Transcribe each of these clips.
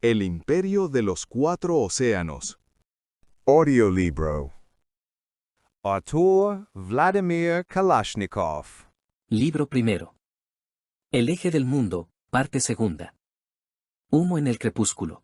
El imperio de los cuatro océanos. Audiolibro. Autor Vladimir Kalashnikov. Libro primero. El eje del mundo, parte segunda. Humo en el crepúsculo.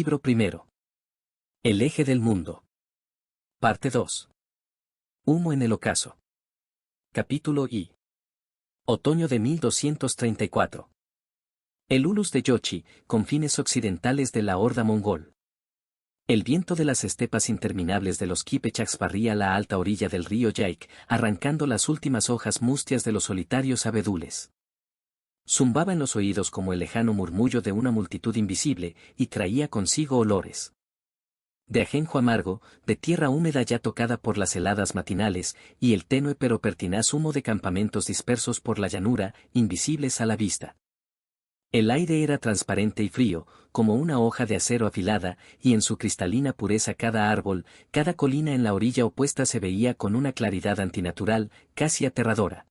Libro primero. El eje del mundo. Parte 2. Humo en el ocaso. Capítulo I. Otoño de 1234. El Ulus de Yochi, confines occidentales de la horda mongol. El viento de las estepas interminables de los Kipechaks barría la alta orilla del río Yaik, arrancando las últimas hojas mustias de los solitarios abedules. Zumbaba en los oídos como el lejano murmullo de una multitud invisible, y traía consigo olores de ajenjo amargo, de tierra húmeda ya tocada por las heladas matinales, y el tenue pero pertinaz humo de campamentos dispersos por la llanura, invisibles a la vista. El aire era transparente y frío, como una hoja de acero afilada, y en su cristalina pureza cada árbol, cada colina en la orilla opuesta se veía con una claridad antinatural, casi aterradora.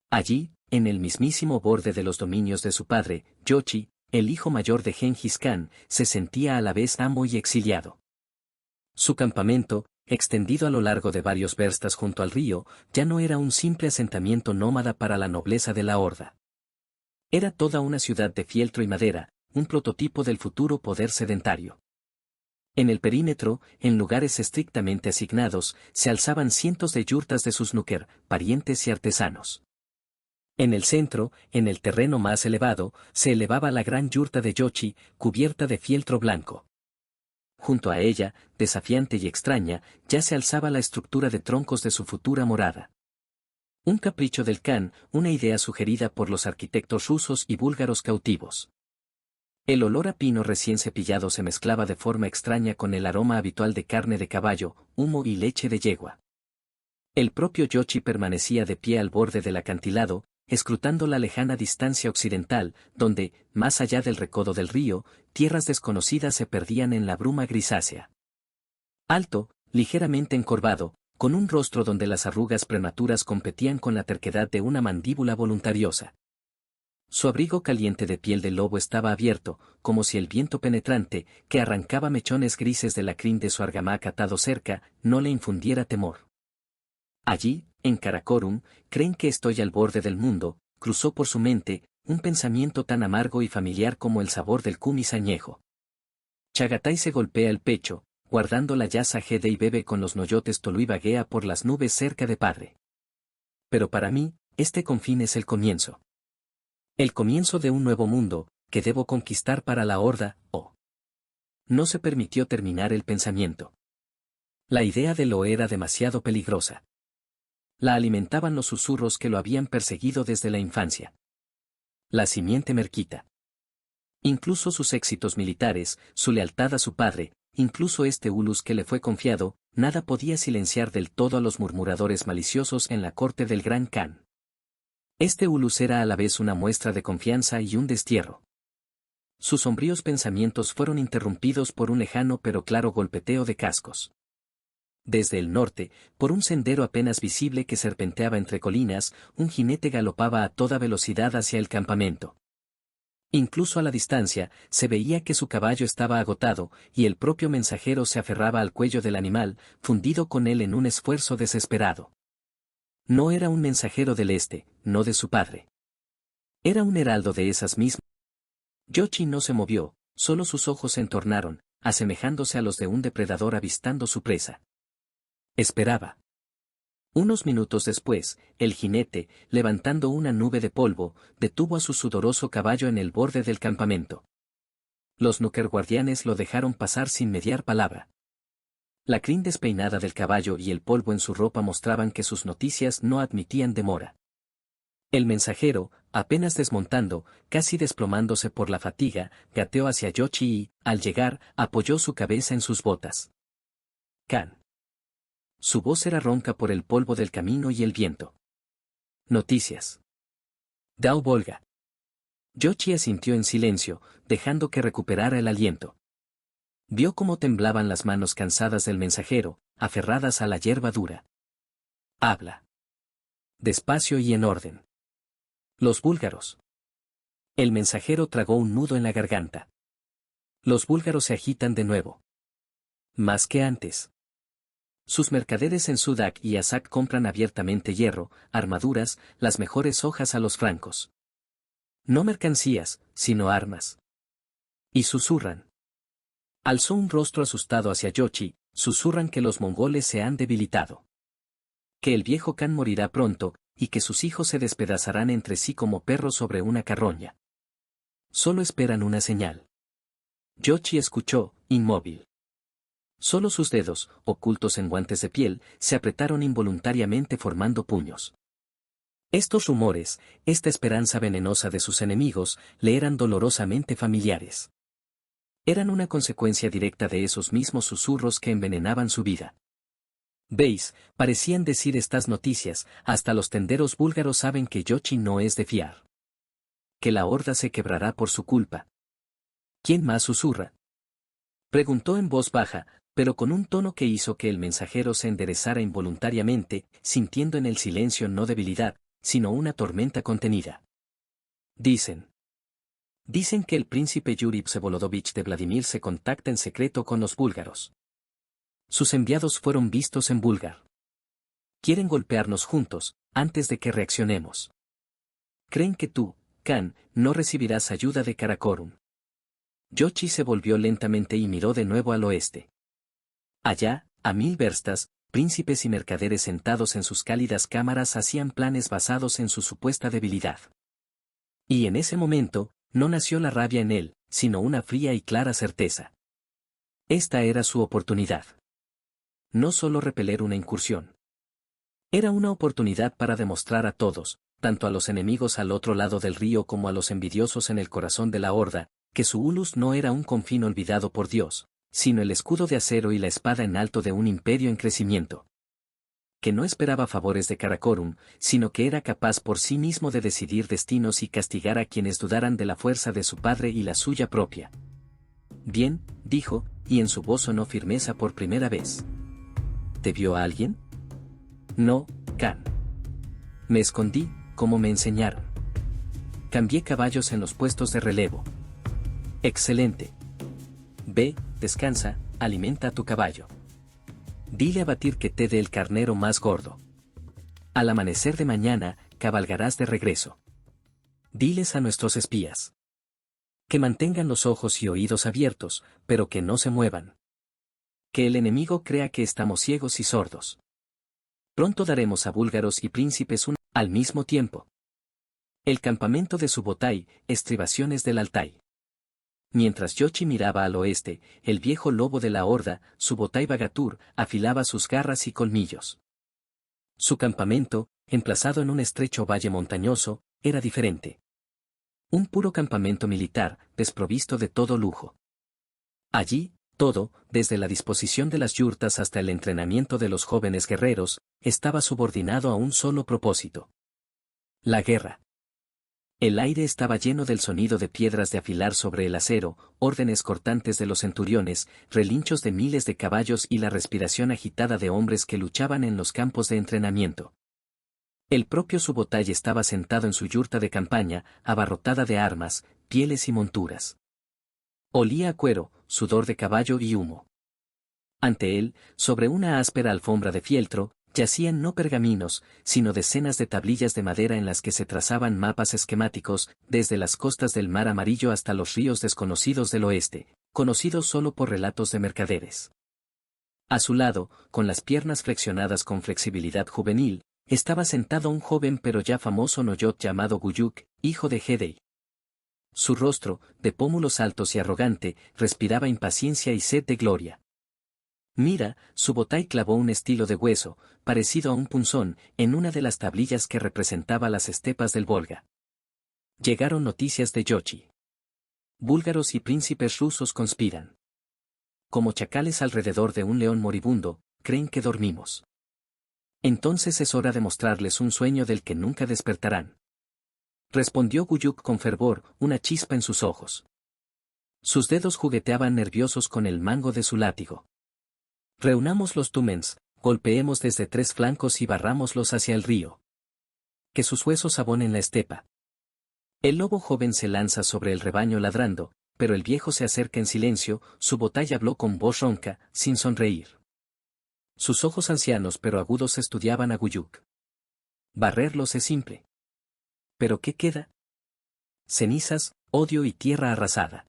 Allí, en el mismísimo borde de los dominios de su padre, Yochi, el hijo mayor de Gengis Khan, se sentía a la vez amo y exiliado. Su campamento, extendido a lo largo de varios verstas junto al río, ya no era un simple asentamiento nómada para la nobleza de la horda. Era toda una ciudad de fieltro y madera, un prototipo del futuro poder sedentario. En el perímetro, en lugares estrictamente asignados, se alzaban cientos de yurtas de sus nuker, parientes y artesanos. En el centro, en el terreno más elevado, se elevaba la gran yurta de Yochi, cubierta de fieltro blanco. Junto a ella, desafiante y extraña, ya se alzaba la estructura de troncos de su futura morada. Un capricho del Khan, una idea sugerida por los arquitectos rusos y búlgaros cautivos. El olor a pino recién cepillado se mezclaba de forma extraña con el aroma habitual de carne de caballo, humo y leche de yegua. El propio Yochi permanecía de pie al borde del acantilado, escrutando la lejana distancia occidental, donde, más allá del recodo del río, tierras desconocidas se perdían en la bruma grisácea. Alto, ligeramente encorvado, con un rostro donde las arrugas prematuras competían con la terquedad de una mandíbula voluntariosa. Su abrigo caliente de piel de lobo estaba abierto, como si el viento penetrante, que arrancaba mechones grises de la crin de su argamac atado cerca, no le infundiera temor. Allí, en Karakorum, creen que estoy al borde del mundo, cruzó por su mente, un pensamiento tan amargo y familiar como el sabor del kumis añejo. Chagatai se golpea el pecho, guardando la yasa Gede y bebe con los noyotes Tolui vaguea por las nubes cerca de padre. Pero para mí, este confín es el comienzo. El comienzo de un nuevo mundo, que debo conquistar para la horda, oh. No se permitió terminar el pensamiento. La idea de lo era demasiado peligrosa. La alimentaban los susurros que lo habían perseguido desde la infancia. La simiente merquita. Incluso sus éxitos militares, su lealtad a su padre, incluso este ulus que le fue confiado, nada podía silenciar del todo a los murmuradores maliciosos en la corte del Gran Khan. Este ulus era a la vez una muestra de confianza y un destierro. Sus sombríos pensamientos fueron interrumpidos por un lejano pero claro golpeteo de cascos. Desde el norte, por un sendero apenas visible que serpenteaba entre colinas, un jinete galopaba a toda velocidad hacia el campamento. Incluso a la distancia, se veía que su caballo estaba agotado, y el propio mensajero se aferraba al cuello del animal, fundido con él en un esfuerzo desesperado. No era un mensajero del este, no de su padre. Era un heraldo de esas mismas. Yoshi no se movió, solo sus ojos se entornaron, asemejándose a los de un depredador avistando su presa. Esperaba. Unos minutos después, el jinete, levantando una nube de polvo, detuvo a su sudoroso caballo en el borde del campamento. Los Nuker guardianes lo dejaron pasar sin mediar palabra. La crin despeinada del caballo y el polvo en su ropa mostraban que sus noticias no admitían demora. El mensajero, apenas desmontando, casi desplomándose por la fatiga, gateó hacia Yoshi y, al llegar, apoyó su cabeza en sus botas. Kan. Su voz era ronca por el polvo del camino y el viento. Noticias. Dao Volga. Yoshi asintió en silencio, dejando que recuperara el aliento. Vio cómo temblaban las manos cansadas del mensajero, aferradas a la hierba dura. Habla. Despacio y en orden. Los búlgaros. El mensajero tragó un nudo en la garganta. Los búlgaros se agitan de nuevo. Más que antes. Sus mercaderes en Sudak y Asak compran abiertamente hierro, armaduras, las mejores hojas a los francos. No mercancías, sino armas. Y susurran. Alzó un rostro asustado hacia Yoshi, susurran que los mongoles se han debilitado. Que el viejo Kan morirá pronto, y que sus hijos se despedazarán entre sí como perros sobre una carroña. Solo esperan una señal. Yoshi escuchó, inmóvil. Solo sus dedos, ocultos en guantes de piel, se apretaron involuntariamente formando puños. Estos rumores, esta esperanza venenosa de sus enemigos, le eran dolorosamente familiares. Eran una consecuencia directa de esos mismos susurros que envenenaban su vida. ¿Veis? Parecían decir estas noticias, hasta los tenderos búlgaros saben que Yoshi no es de fiar. Que la horda se quebrará por su culpa. ¿Quién más susurra? Preguntó en voz baja, pero con un tono que hizo que el mensajero se enderezara involuntariamente, sintiendo en el silencio no debilidad, sino una tormenta contenida. Dicen que el príncipe Yuri Vsevolodovich de Vladimir se contacta en secreto con los búlgaros. Sus enviados fueron vistos en búlgar. Quieren golpearnos juntos, antes de que reaccionemos. Creen que tú, Kan, no recibirás ayuda de Karakorum. Yoshi se volvió lentamente y miró de nuevo al oeste. Allá, a 1000 verstas, príncipes y mercaderes sentados en sus cálidas cámaras hacían planes basados en su supuesta debilidad. Y en ese momento, no nació la rabia en él, sino una fría y clara certeza. Esta era su oportunidad. No solo repeler una incursión. Era una oportunidad para demostrar a todos, tanto a los enemigos al otro lado del río como a los envidiosos en el corazón de la horda, que su ulus no era un confín olvidado por Dios, sino el escudo de acero y la espada en alto de un imperio en crecimiento. Que no esperaba favores de Karakorum, sino que era capaz por sí mismo de decidir destinos y castigar a quienes dudaran de la fuerza de su padre y la suya propia. Bien, dijo, y en su voz sonó firmeza por primera vez. ¿Te vio a alguien? No, Kan. Me escondí, como me enseñaron. Cambié caballos en los puestos de relevo. Excelente. Ve, descansa, alimenta a tu caballo. Dile a Batir que te dé el carnero más gordo. Al amanecer de mañana, cabalgarás de regreso. Diles a nuestros espías que mantengan los ojos y oídos abiertos, pero que no se muevan. Que el enemigo crea que estamos ciegos y sordos. Pronto daremos a búlgaros y príncipes al mismo tiempo. El campamento de Subotai, estribaciones del Altai. Mientras Yoshi miraba al oeste, el viejo lobo de la horda, Subotai Bagatur, afilaba sus garras y colmillos. Su campamento, emplazado en un estrecho valle montañoso, era diferente. Un puro campamento militar, desprovisto de todo lujo. Allí, todo, desde la disposición de las yurtas hasta el entrenamiento de los jóvenes guerreros, estaba subordinado a un solo propósito. La guerra. El aire estaba lleno del sonido de piedras de afilar sobre el acero, órdenes cortantes de los centuriones, relinchos de miles de caballos y la respiración agitada de hombres que luchaban en los campos de entrenamiento. El propio Subotai estaba sentado en su yurta de campaña, abarrotada de armas, pieles y monturas. Olía a cuero, sudor de caballo y humo. Ante él, sobre una áspera alfombra de fieltro, yacían no pergaminos, sino decenas de tablillas de madera en las que se trazaban mapas esquemáticos, desde las costas del Mar Amarillo hasta los ríos desconocidos del oeste, conocidos solo por relatos de mercaderes. A su lado, con las piernas flexionadas con flexibilidad juvenil, estaba sentado un joven pero ya famoso Noyot llamado Guyuk, hijo de Hedei. Su rostro, de pómulos altos y arrogante, respiraba impaciencia y sed de gloria. Mira, Subotai clavó un estilo de hueso, parecido a un punzón, en una de las tablillas que representaba las estepas del Volga. Llegaron noticias de Yochi. Búlgaros y príncipes rusos conspiran. Como chacales alrededor de un león moribundo, creen que dormimos. Entonces es hora de mostrarles un sueño del que nunca despertarán. Respondió Guyuk con fervor, una chispa en sus ojos. Sus dedos jugueteaban nerviosos con el mango de su látigo. Reunamos los túmens, golpeemos desde 3 flancos y barrámoslos hacia el río. Que sus huesos abonen la estepa. El lobo joven se lanza sobre el rebaño ladrando, pero el viejo se acerca en silencio, Subotai habló con voz ronca, sin sonreír. Sus ojos ancianos pero agudos estudiaban a Guyuk. Barrerlos es simple. ¿Pero qué queda? Cenizas, odio y tierra arrasada.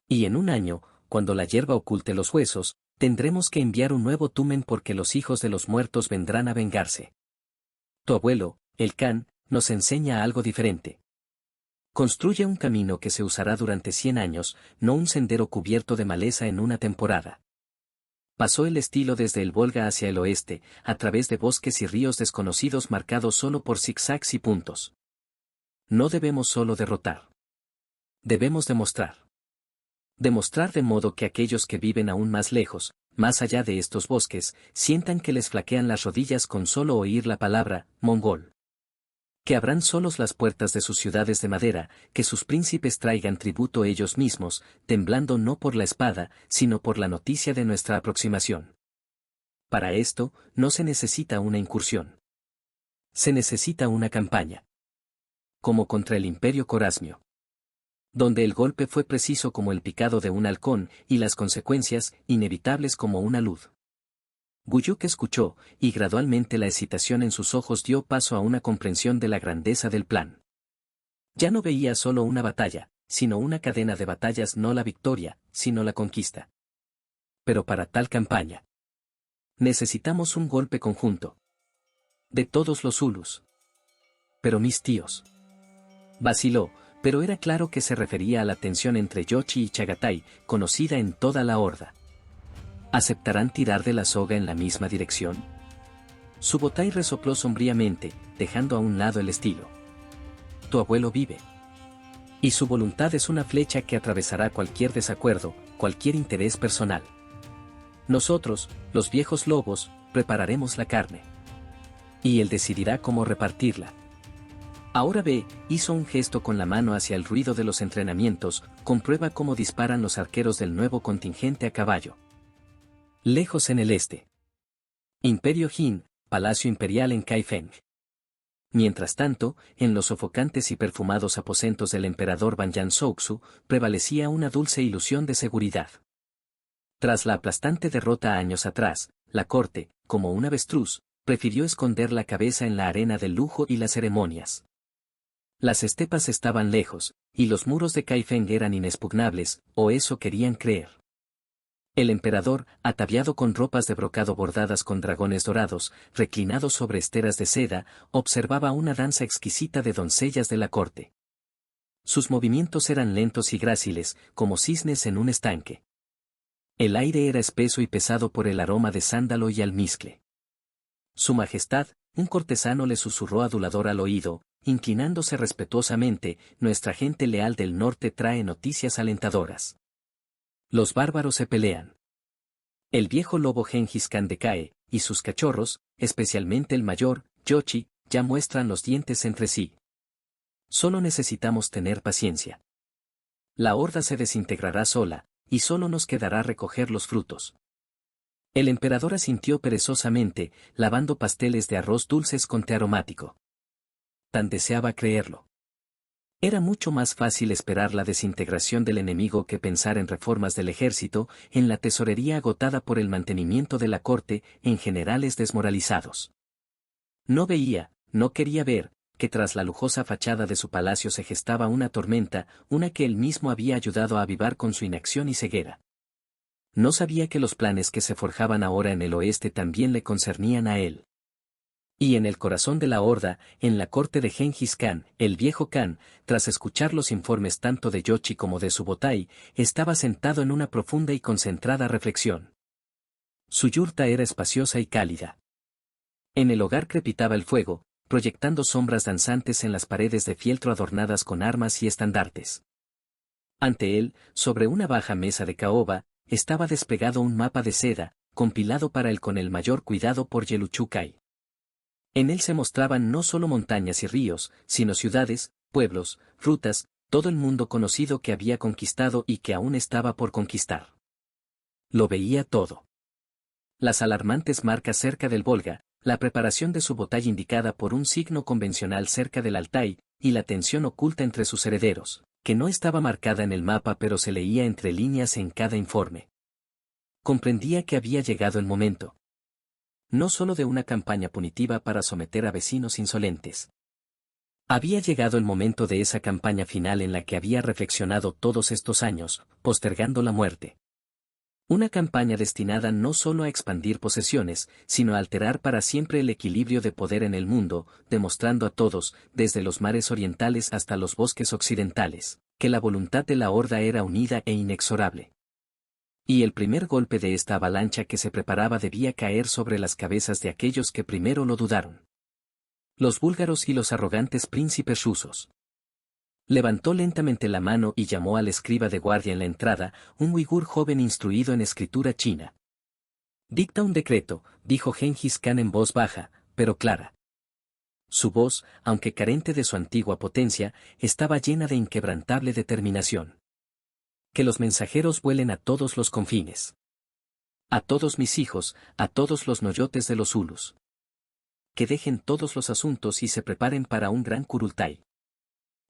Y en un año, cuando la hierba oculte los huesos, tendremos que enviar un nuevo tumen porque los hijos de los muertos vendrán a vengarse. Tu abuelo, el Khan, nos enseña algo diferente. Construye un camino que se usará durante 100 años, no un sendero cubierto de maleza en una temporada. Pasó el estilo desde el Volga hacia el oeste, a través de bosques y ríos desconocidos marcados solo por zigzags y puntos. No debemos solo derrotar. Debemos demostrar. Demostrar de modo que aquellos que viven aún más lejos, más allá de estos bosques, sientan que les flaquean las rodillas con solo oír la palabra, mongol. Que abran solos las puertas de sus ciudades de madera, que sus príncipes traigan tributo ellos mismos, temblando no por la espada, sino por la noticia de nuestra aproximación. Para esto, no se necesita una incursión. Se necesita una campaña. Como contra el imperio corasmio. Donde el golpe fue preciso como el picado de un halcón, y las consecuencias, inevitables como una luz. Guyuk escuchó, y gradualmente la excitación en sus ojos dio paso a una comprensión de la grandeza del plan. Ya no veía solo una batalla, sino una cadena de batallas, no la victoria, sino la conquista. Pero para tal campaña, necesitamos un golpe conjunto. De todos los Zulus. Pero mis tíos. Vaciló, pero era claro que se refería a la tensión entre Yochi y Chagatai, conocida en toda la horda. ¿Aceptarán tirar de la soga en la misma dirección? Subotai resopló sombríamente, dejando a un lado el estilo. Tu abuelo vive. Y su voluntad es una flecha que atravesará cualquier desacuerdo, cualquier interés personal. Nosotros, los viejos lobos, prepararemos la carne. Y él decidirá cómo repartirla. Ahora ve, hizo un gesto con la mano hacia el ruido de los entrenamientos, comprueba cómo disparan los arqueros del nuevo contingente a caballo. Lejos en el este. Imperio Jin, Palacio Imperial en Kaifeng. Mientras tanto, en los sofocantes y perfumados aposentos del emperador Banyan Souksu, prevalecía una dulce ilusión de seguridad. Tras la aplastante derrota años atrás, la corte, como un avestruz, prefirió esconder la cabeza en la arena del lujo y las ceremonias. Las estepas estaban lejos, y los muros de Kaifeng eran inexpugnables, o eso querían creer. El emperador, ataviado con ropas de brocado bordadas con dragones dorados, reclinado sobre esteras de seda, observaba una danza exquisita de doncellas de la corte. Sus movimientos eran lentos y gráciles, como cisnes en un estanque. El aire era espeso y pesado por el aroma de sándalo y almizcle. Su Majestad, un cortesano le susurró adulador al oído, inclinándose respetuosamente, nuestra gente leal del norte trae noticias alentadoras. Los bárbaros se pelean. El viejo lobo Gengis Khan decae, y sus cachorros, especialmente el mayor, Yochi, ya muestran los dientes entre sí. Solo necesitamos tener paciencia. La horda se desintegrará sola, y solo nos quedará recoger los frutos. El emperador asintió perezosamente, lavando pasteles de arroz dulces con té aromático. Tan deseaba creerlo. Era mucho más fácil esperar la desintegración del enemigo que pensar en reformas del ejército, en la tesorería agotada por el mantenimiento de la corte, en generales desmoralizados. No veía, no quería ver, que tras la lujosa fachada de su palacio se gestaba una tormenta, una que él mismo había ayudado a avivar con su inacción y ceguera. No sabía que los planes que se forjaban ahora en el oeste también le concernían a él. Y en el corazón de la horda, en la corte de Gengis Khan, el viejo Khan, tras escuchar los informes tanto de Yoshi como de Subotai, estaba sentado en una profunda y concentrada reflexión. Su yurta era espaciosa y cálida. En el hogar crepitaba el fuego, proyectando sombras danzantes en las paredes de fieltro adornadas con armas y estandartes. Ante él, sobre una baja mesa de caoba, estaba desplegado un mapa de seda, compilado para él con el mayor cuidado por Yeluchukai. En él se mostraban no solo montañas y ríos, sino ciudades, pueblos, rutas, todo el mundo conocido que había conquistado y que aún estaba por conquistar. Lo veía todo. Las alarmantes marcas cerca del Volga, la preparación de su batalla indicada por un signo convencional cerca del Altai, y la tensión oculta entre sus herederos, que no estaba marcada en el mapa pero se leía entre líneas en cada informe. Comprendía que había llegado el momento. No solo de una campaña punitiva para someter a vecinos insolentes. Había llegado el momento de esa campaña final en la que había reflexionado todos estos años, postergando la muerte. Una campaña destinada no solo a expandir posesiones, sino a alterar para siempre el equilibrio de poder en el mundo, demostrando a todos, desde los mares orientales hasta los bosques occidentales, que la voluntad de la horda era unida e inexorable. Y el primer golpe de esta avalancha que se preparaba debía caer sobre las cabezas de aquellos que primero lo dudaron. Los búlgaros y los arrogantes príncipes rusos. Levantó lentamente la mano y llamó al escriba de guardia en la entrada, un uigur joven instruido en escritura china. Dicta un decreto, dijo Gengis Khan en voz baja, pero clara. Su voz, aunque carente de su antigua potencia, estaba llena de inquebrantable determinación. Que los mensajeros vuelen a todos los confines. A todos mis hijos, a todos los noyotes de los Zulus. Que dejen todos los asuntos y se preparen para un gran Kurultai.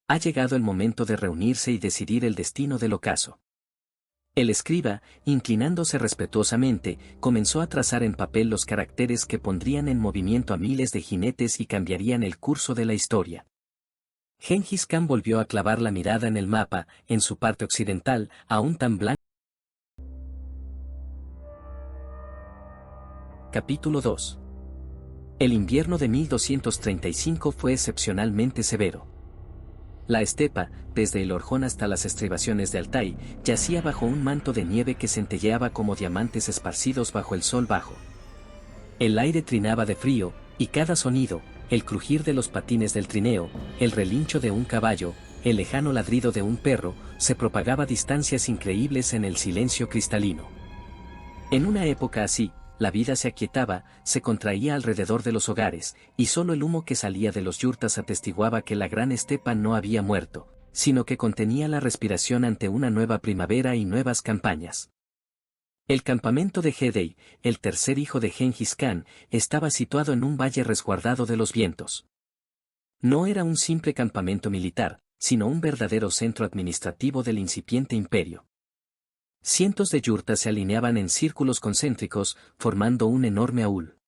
Ha llegado el momento de reunirse y decidir el destino del ocaso. El escriba, inclinándose respetuosamente, comenzó a trazar en papel los caracteres que pondrían en movimiento a miles de jinetes y cambiarían el curso de la historia. Gengis Khan volvió a clavar la mirada en el mapa, en su parte occidental, aún tan blanco. Capítulo 2. El invierno de 1235 fue excepcionalmente severo. La estepa, desde el Orjón hasta las estribaciones de Altai, yacía bajo un manto de nieve que centelleaba como diamantes esparcidos bajo el sol bajo. El aire trinaba de frío, y cada sonido, el crujir de los patines del trineo, el relincho de un caballo, el lejano ladrido de un perro, se propagaba a distancias increíbles en el silencio cristalino. En una época así, la vida se aquietaba, se contraía alrededor de los hogares, y solo el humo que salía de los yurtas atestiguaba que la gran estepa no había muerto, sino que contenía la respiración ante una nueva primavera y nuevas campañas. El campamento de Hedei, el tercer hijo de Gengis Khan, estaba situado en un valle resguardado de los vientos. No era un simple campamento militar, sino un verdadero centro administrativo del incipiente imperio. Cientos de yurtas se alineaban en círculos concéntricos, formando un enorme aul.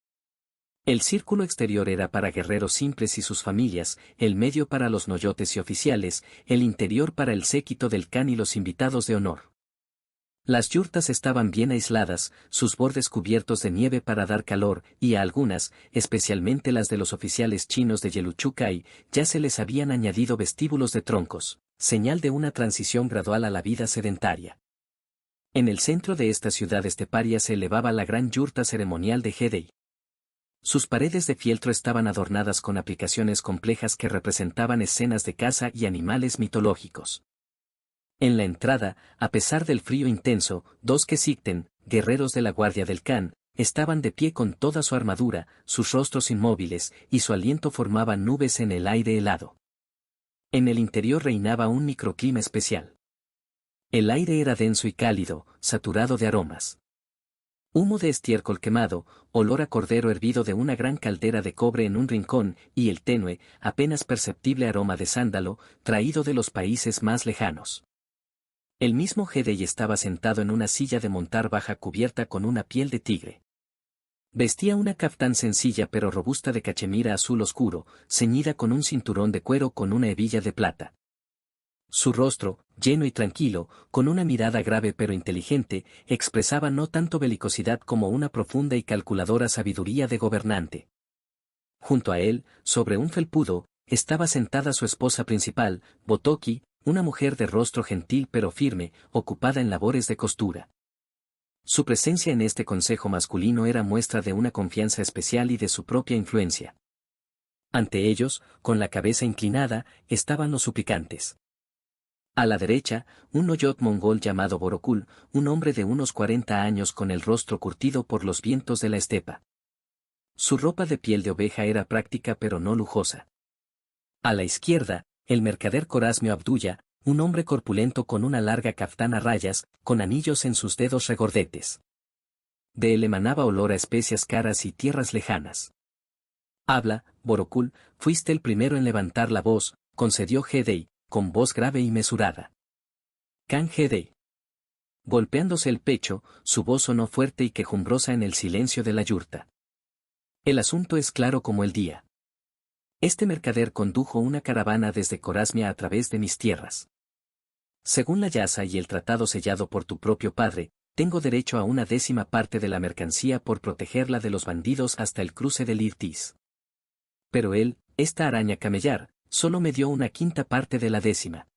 El círculo exterior era para guerreros simples y sus familias, el medio para los noyotes y oficiales, el interior para el séquito del Khan y los invitados de honor. Las yurtas estaban bien aisladas, sus bordes cubiertos de nieve para dar calor, y a algunas, especialmente las de los oficiales chinos de Yeluchukai, ya se les habían añadido vestíbulos de troncos, señal de una transición gradual a la vida sedentaria. En el centro de esta ciudad esteparia se elevaba la gran yurta ceremonial de Hedei. Sus paredes de fieltro estaban adornadas con aplicaciones complejas que representaban escenas de caza y animales mitológicos. En la entrada, a pesar del frío intenso, dos Kesikten, guerreros de la guardia del Khan, estaban de pie con toda su armadura, sus rostros inmóviles, y su aliento formaba nubes en el aire helado. En el interior reinaba un microclima especial. El aire era denso y cálido, saturado de aromas. Humo de estiércol quemado, olor a cordero hervido de una gran caldera de cobre en un rincón, y el tenue, apenas perceptible aroma de sándalo, traído de los países más lejanos. El mismo Hedei estaba sentado en una silla de montar baja cubierta con una piel de tigre. Vestía una caftán sencilla pero robusta de cachemira azul oscuro, ceñida con un cinturón de cuero con una hebilla de plata. Su rostro, lleno y tranquilo, con una mirada grave pero inteligente, expresaba no tanto belicosidad como una profunda y calculadora sabiduría de gobernante. Junto a él, sobre un felpudo, estaba sentada su esposa principal, Botoki, una mujer de rostro gentil pero firme, ocupada en labores de costura. Su presencia en este consejo masculino era muestra de una confianza especial y de su propia influencia. Ante ellos, con la cabeza inclinada, estaban los suplicantes. A la derecha, un noyot mongol llamado Borokul, un hombre de unos 40 años con el rostro curtido por los vientos de la estepa. Su ropa de piel de oveja era práctica pero no lujosa. A la izquierda, el mercader Corasmio Abdulla, un hombre corpulento con una larga caftana a rayas, con anillos en sus dedos regordetes. De él emanaba olor a especias caras y tierras lejanas. Habla, Borokul, fuiste el primero en levantar la voz, concedió Hedei, con voz grave y mesurada. Khan Hedei. Golpeándose el pecho, su voz sonó fuerte y quejumbrosa en el silencio de la yurta. El asunto es claro como el día. Este mercader condujo una caravana desde Corasmia a través de mis tierras. Según la yasa y el tratado sellado por tu propio padre, tengo derecho a una 10ª parte de la mercancía por protegerla de los bandidos hasta el cruce del Irtis. Pero él, esta araña camellar, solo me dio una 5ª parte de la 10ª.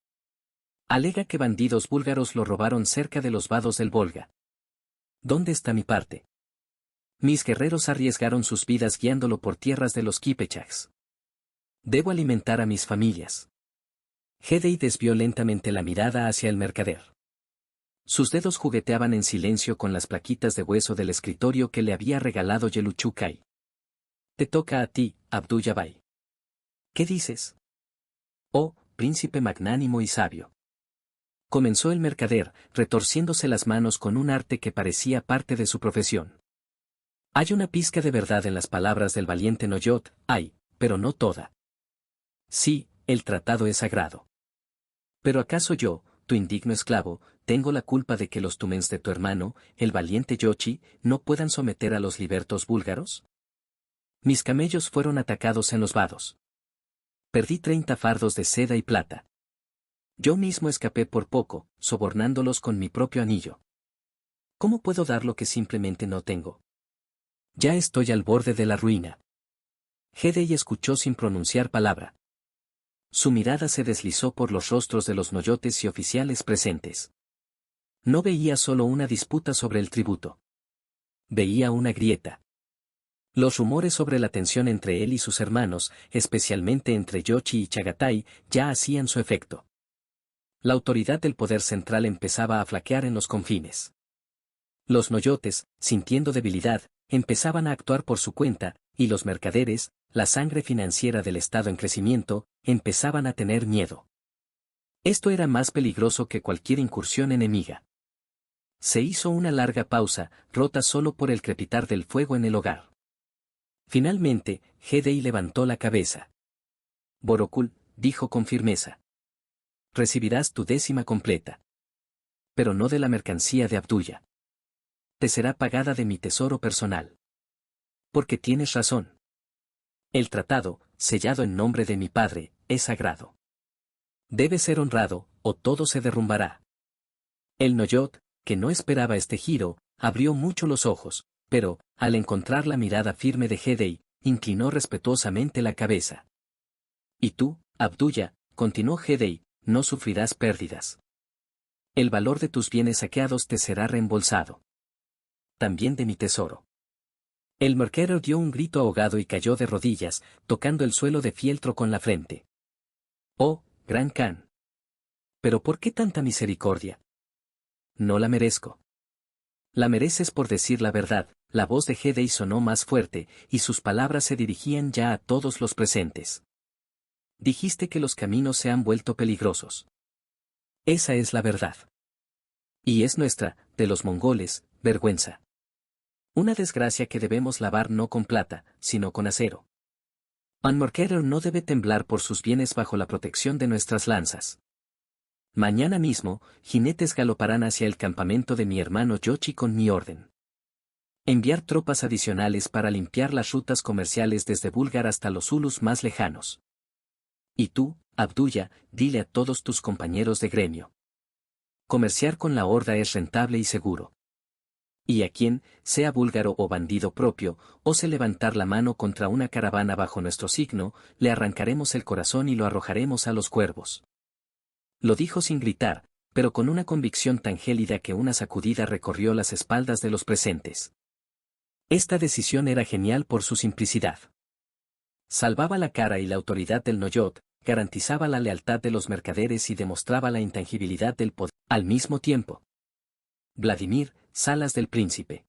Alega que bandidos búlgaros lo robaron cerca de los vados del Volga. ¿Dónde está mi parte? Mis guerreros arriesgaron sus vidas guiándolo por tierras de los Kipechaks. Debo alimentar a mis familias. Hedei desvió lentamente la mirada hacia el mercader. Sus dedos jugueteaban en silencio con las plaquitas de hueso del escritorio que le había regalado Yeluchukai. Te toca a ti, Abdulla Bai. ¿Qué dices? Oh, príncipe magnánimo y sabio. Comenzó el mercader, retorciéndose las manos con un arte que parecía parte de su profesión. Hay una pizca de verdad en las palabras del valiente Noyot, hay, pero no toda. Sí, el tratado es sagrado. Pero ¿acaso yo, tu indigno esclavo, tengo la culpa de que los tumens de tu hermano, el valiente Yochi, no puedan someter a los libertos búlgaros? Mis camellos fueron atacados en los vados. Perdí 30 fardos de seda y plata. Yo mismo escapé por poco, sobornándolos con mi propio anillo. ¿Cómo puedo dar lo que simplemente no tengo? Ya estoy al borde de la ruina. Hedei escuchó sin pronunciar palabra. Su mirada se deslizó por los rostros de los noyotes y oficiales presentes. No veía solo una disputa sobre el tributo. Veía una grieta. Los rumores sobre la tensión entre él y sus hermanos, especialmente entre Yochi y Chagatai, ya hacían su efecto. La autoridad del poder central empezaba a flaquear en los confines. Los noyotes, sintiendo debilidad, empezaban a actuar por su cuenta, y los mercaderes, la sangre financiera del Estado en crecimiento, empezaban a tener miedo. Esto era más peligroso que cualquier incursión enemiga. Se hizo una larga pausa, rota solo por el crepitar del fuego en el hogar. Finalmente, Hedei levantó la cabeza. Borokul, dijo con firmeza. Recibirás tu 10ª completa. Pero no de la mercancía de Abdulla. Te será pagada de mi tesoro personal. Porque tienes razón. El tratado, sellado en nombre de mi padre, es sagrado. Debe ser honrado, o todo se derrumbará. El noyot, que no esperaba este giro, abrió mucho los ojos, pero, al encontrar la mirada firme de Hedei, inclinó respetuosamente la cabeza. Y tú, Abdulla, continuó Hedei, no sufrirás pérdidas. El valor de tus bienes saqueados te será reembolsado. También de mi tesoro. El mercader dio un grito ahogado y cayó de rodillas, tocando el suelo de fieltro con la frente. Oh, gran Khan. ¿Pero por qué tanta misericordia? No la merezco. La mereces por decir la verdad. La voz de Hedei sonó más fuerte, y sus palabras se dirigían ya a todos los presentes. Dijiste que los caminos se han vuelto peligrosos. Esa es la verdad. Y es nuestra, de los mongoles, vergüenza. Una desgracia que debemos lavar no con plata, sino con acero. Anmorkerer no debe temblar por sus bienes bajo la protección de nuestras lanzas. Mañana mismo, jinetes galoparán hacia el campamento de mi hermano Yochi con mi orden. Enviar tropas adicionales para limpiar las rutas comerciales desde Bulgar hasta los Zulus más lejanos. Y tú, Abdulla, dile a todos tus compañeros de gremio. Comerciar con la horda es rentable y seguro. Y a quien, sea búlgaro o bandido propio, ose levantar la mano contra una caravana bajo nuestro signo, le arrancaremos el corazón y lo arrojaremos a los cuervos. Lo dijo sin gritar, pero con una convicción tan gélida que una sacudida recorrió las espaldas de los presentes. Esta decisión era genial por su simplicidad. Salvaba la cara y la autoridad del Noyot, garantizaba la lealtad de los mercaderes y demostraba la intangibilidad del poder. Al mismo tiempo, Vladimir, Salas del Príncipe.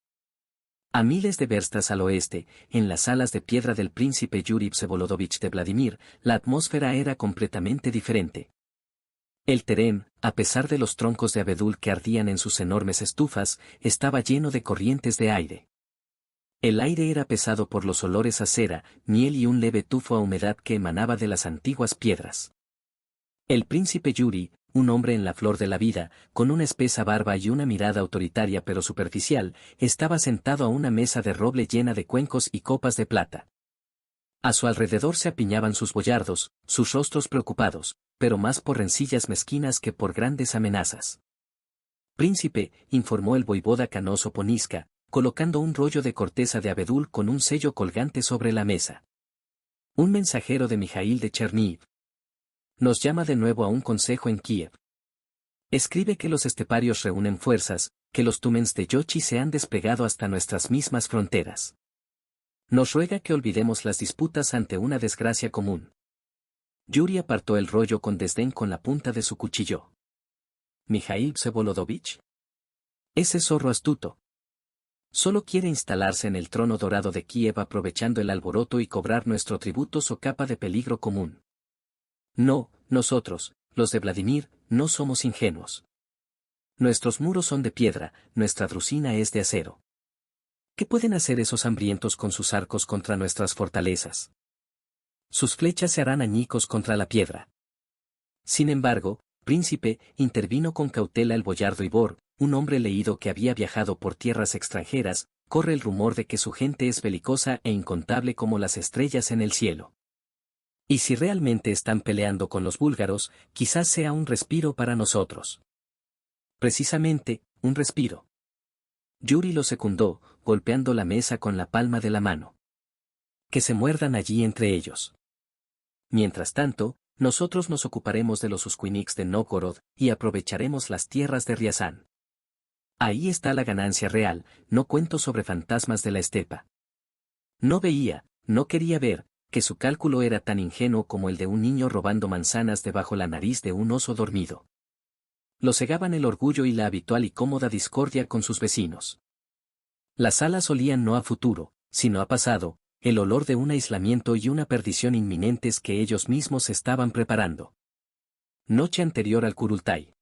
A miles de verstas al oeste, en las salas de piedra del príncipe Yuri Vsevolodovich de Vladimir, la atmósfera era completamente diferente. El terén, a pesar de los troncos de abedul que ardían en sus enormes estufas, estaba lleno de corrientes de aire. El aire era pesado por los olores a cera, miel y un leve tufo a humedad que emanaba de las antiguas piedras. El príncipe Yuri, un hombre en la flor de la vida, con una espesa barba y una mirada autoritaria pero superficial, estaba sentado a una mesa de roble llena de cuencos y copas de plata. A su alrededor se apiñaban sus boyardos, sus rostros preocupados, pero más por rencillas mezquinas que por grandes amenazas. Príncipe, informó el voivoda canoso Poniska, colocando un rollo de corteza de abedul con un sello colgante sobre la mesa. Un mensajero de Mijail de Cherniv. Nos llama de nuevo a un consejo en Kiev. Escribe que los esteparios reúnen fuerzas, que los tumens de Yochi se han desplegado hasta nuestras mismas fronteras. Nos ruega que olvidemos las disputas ante una desgracia común. Yuri apartó el rollo con desdén con la punta de su cuchillo. ¿Mijail Vsevolodovich? Ese zorro astuto. Solo quiere instalarse en el trono dorado de Kiev aprovechando el alboroto y cobrar nuestro tributo so capa de peligro común. No, nosotros, los de Vladimir, no somos ingenuos. Nuestros muros son de piedra, nuestra drusina es de acero. ¿Qué pueden hacer esos hambrientos con sus arcos contra nuestras fortalezas? Sus flechas se harán añicos contra la piedra. Sin embargo, príncipe, intervino con cautela el boyardo Ibor, un hombre leído que había viajado por tierras extranjeras, corre el rumor de que su gente es belicosa e incontable como las estrellas en el cielo. Y si realmente están peleando con los búlgaros, quizás sea un respiro para nosotros. Precisamente, un respiro. Yuri lo secundó, golpeando la mesa con la palma de la mano. Que se muerdan allí entre ellos. Mientras tanto, nosotros nos ocuparemos de los Uskuiniks de Novgorod y aprovecharemos las tierras de Riazán. Ahí está la ganancia real, no cuento sobre fantasmas de la estepa. No veía, no quería ver, que su cálculo era tan ingenuo como el de un niño robando manzanas debajo la nariz de un oso dormido. Lo cegaban el orgullo y la habitual y cómoda discordia con sus vecinos. Las salas olían no a futuro, sino a pasado, el olor de un aislamiento y una perdición inminentes que ellos mismos estaban preparando. Noche anterior al Kurultai.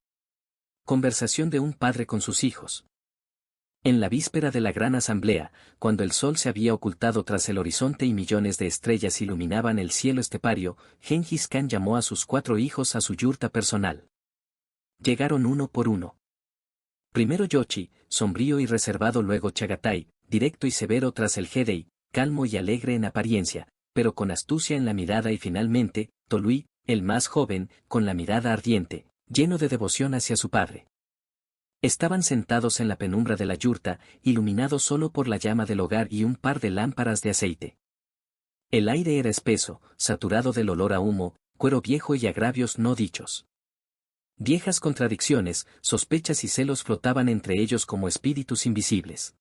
Conversación de un padre con sus hijos. En la víspera de la gran asamblea, cuando el sol se había ocultado tras el horizonte y millones de estrellas iluminaban el cielo estepario, Gengis Khan llamó a sus 4 hijos a su yurta personal. Llegaron uno por uno. Primero Yochi, sombrío y reservado, luego Chagatai, directo y severo tras el Hedei, calmo y alegre en apariencia, pero con astucia en la mirada, y finalmente, Tolui, el más joven, con la mirada ardiente, lleno de devoción hacia su padre. Estaban sentados en la penumbra de la yurta, iluminados solo por la llama del hogar y un par de lámparas de aceite. El aire era espeso, saturado del olor a humo, cuero viejo y agravios no dichos. Viejas contradicciones, sospechas y celos flotaban entre ellos como espíritus invisibles.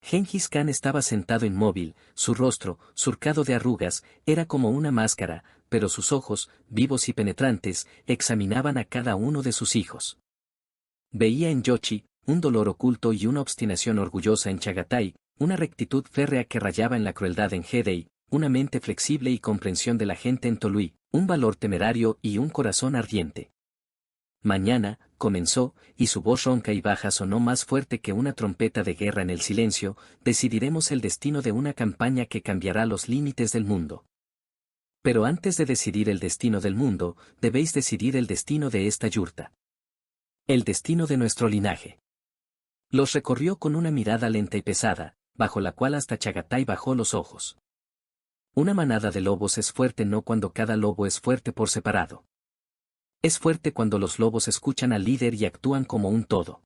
Gengis Khan estaba sentado inmóvil, su rostro, surcado de arrugas, era como una máscara, pero sus ojos, vivos y penetrantes, examinaban a cada uno de sus hijos. Veía en Yochi, un dolor oculto y una obstinación orgullosa en Chagatai, una rectitud férrea que rayaba en la crueldad en Hedei, una mente flexible y comprensión de la gente en Tolui, un valor temerario y un corazón ardiente. Mañana, comenzó, y su voz ronca y baja sonó más fuerte que una trompeta de guerra en el silencio, decidiremos el destino de una campaña que cambiará los límites del mundo. Pero antes de decidir el destino del mundo, debéis decidir el destino de esta yurta. El destino de nuestro linaje. Los recorrió con una mirada lenta y pesada, bajo la cual hasta Chagatai bajó los ojos. Una manada de lobos es fuerte no cuando cada lobo es fuerte por separado. Es fuerte cuando los lobos escuchan al líder y actúan como un todo.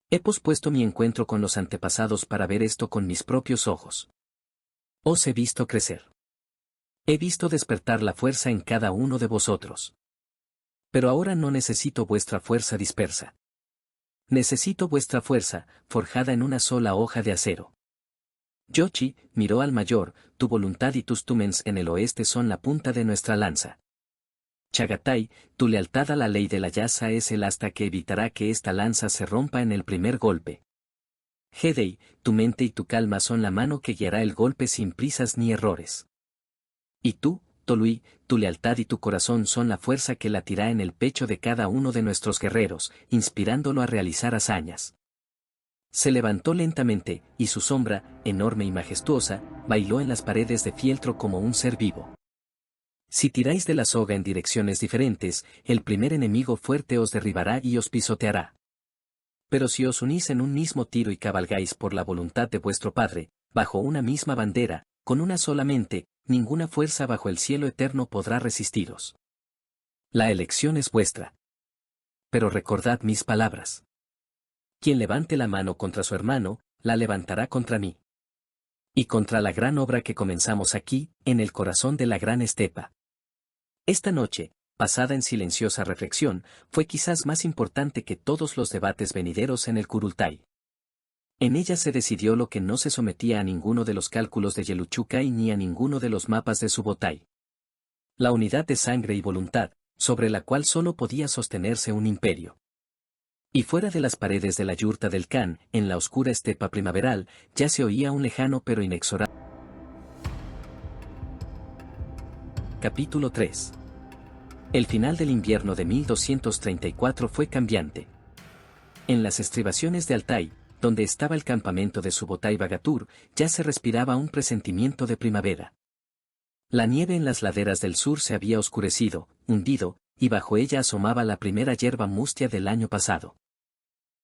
He pospuesto mi encuentro con los antepasados para ver esto con mis propios ojos. Os he visto crecer. He visto despertar la fuerza en cada uno de vosotros. Pero ahora no necesito vuestra fuerza dispersa. Necesito vuestra fuerza, forjada en una sola hoja de acero. Yochi miró al mayor, tu voluntad y tus tumens en el oeste son la punta de nuestra lanza. Chagatai, tu lealtad a la ley de la Yasa es el asta que evitará que esta lanza se rompa en el primer golpe. Hedei, tu mente y tu calma son la mano que guiará el golpe sin prisas ni errores. Y tú, Tolui, tu lealtad y tu corazón son la fuerza que latirá en el pecho de cada uno de nuestros guerreros, inspirándolo a realizar hazañas. Se levantó lentamente, y su sombra, enorme y majestuosa, bailó en las paredes de fieltro como un ser vivo. Si tiráis de la soga en direcciones diferentes, el primer enemigo fuerte os derribará y os pisoteará. Pero si os unís en un mismo tiro y cabalgáis por la voluntad de vuestro Padre, bajo una misma bandera, con una sola mente, ninguna fuerza bajo el cielo eterno podrá resistiros. La elección es vuestra. Pero recordad mis palabras. Quien levante la mano contra su hermano, la levantará contra mí. Y contra la gran obra que comenzamos aquí, en el corazón de la gran estepa. Esta noche, pasada en silenciosa reflexión, fue quizás más importante que todos los debates venideros en el Kurultai. En ella se decidió lo que no se sometía a ninguno de los cálculos de Yeluchukai ni a ninguno de los mapas de Subotai. La unidad de sangre y voluntad, sobre la cual solo podía sostenerse un imperio. Y fuera de las paredes de la yurta del Khan, en la oscura estepa primaveral, ya se oía un lejano pero inexorable. Capítulo 3. El final del invierno de 1234 fue cambiante. En las estribaciones de Altai, donde estaba el campamento de Subotai Bagatur, ya se respiraba un presentimiento de primavera. La nieve en las laderas del sur se había oscurecido, hundido, y bajo ella asomaba la primera hierba mustia del año pasado.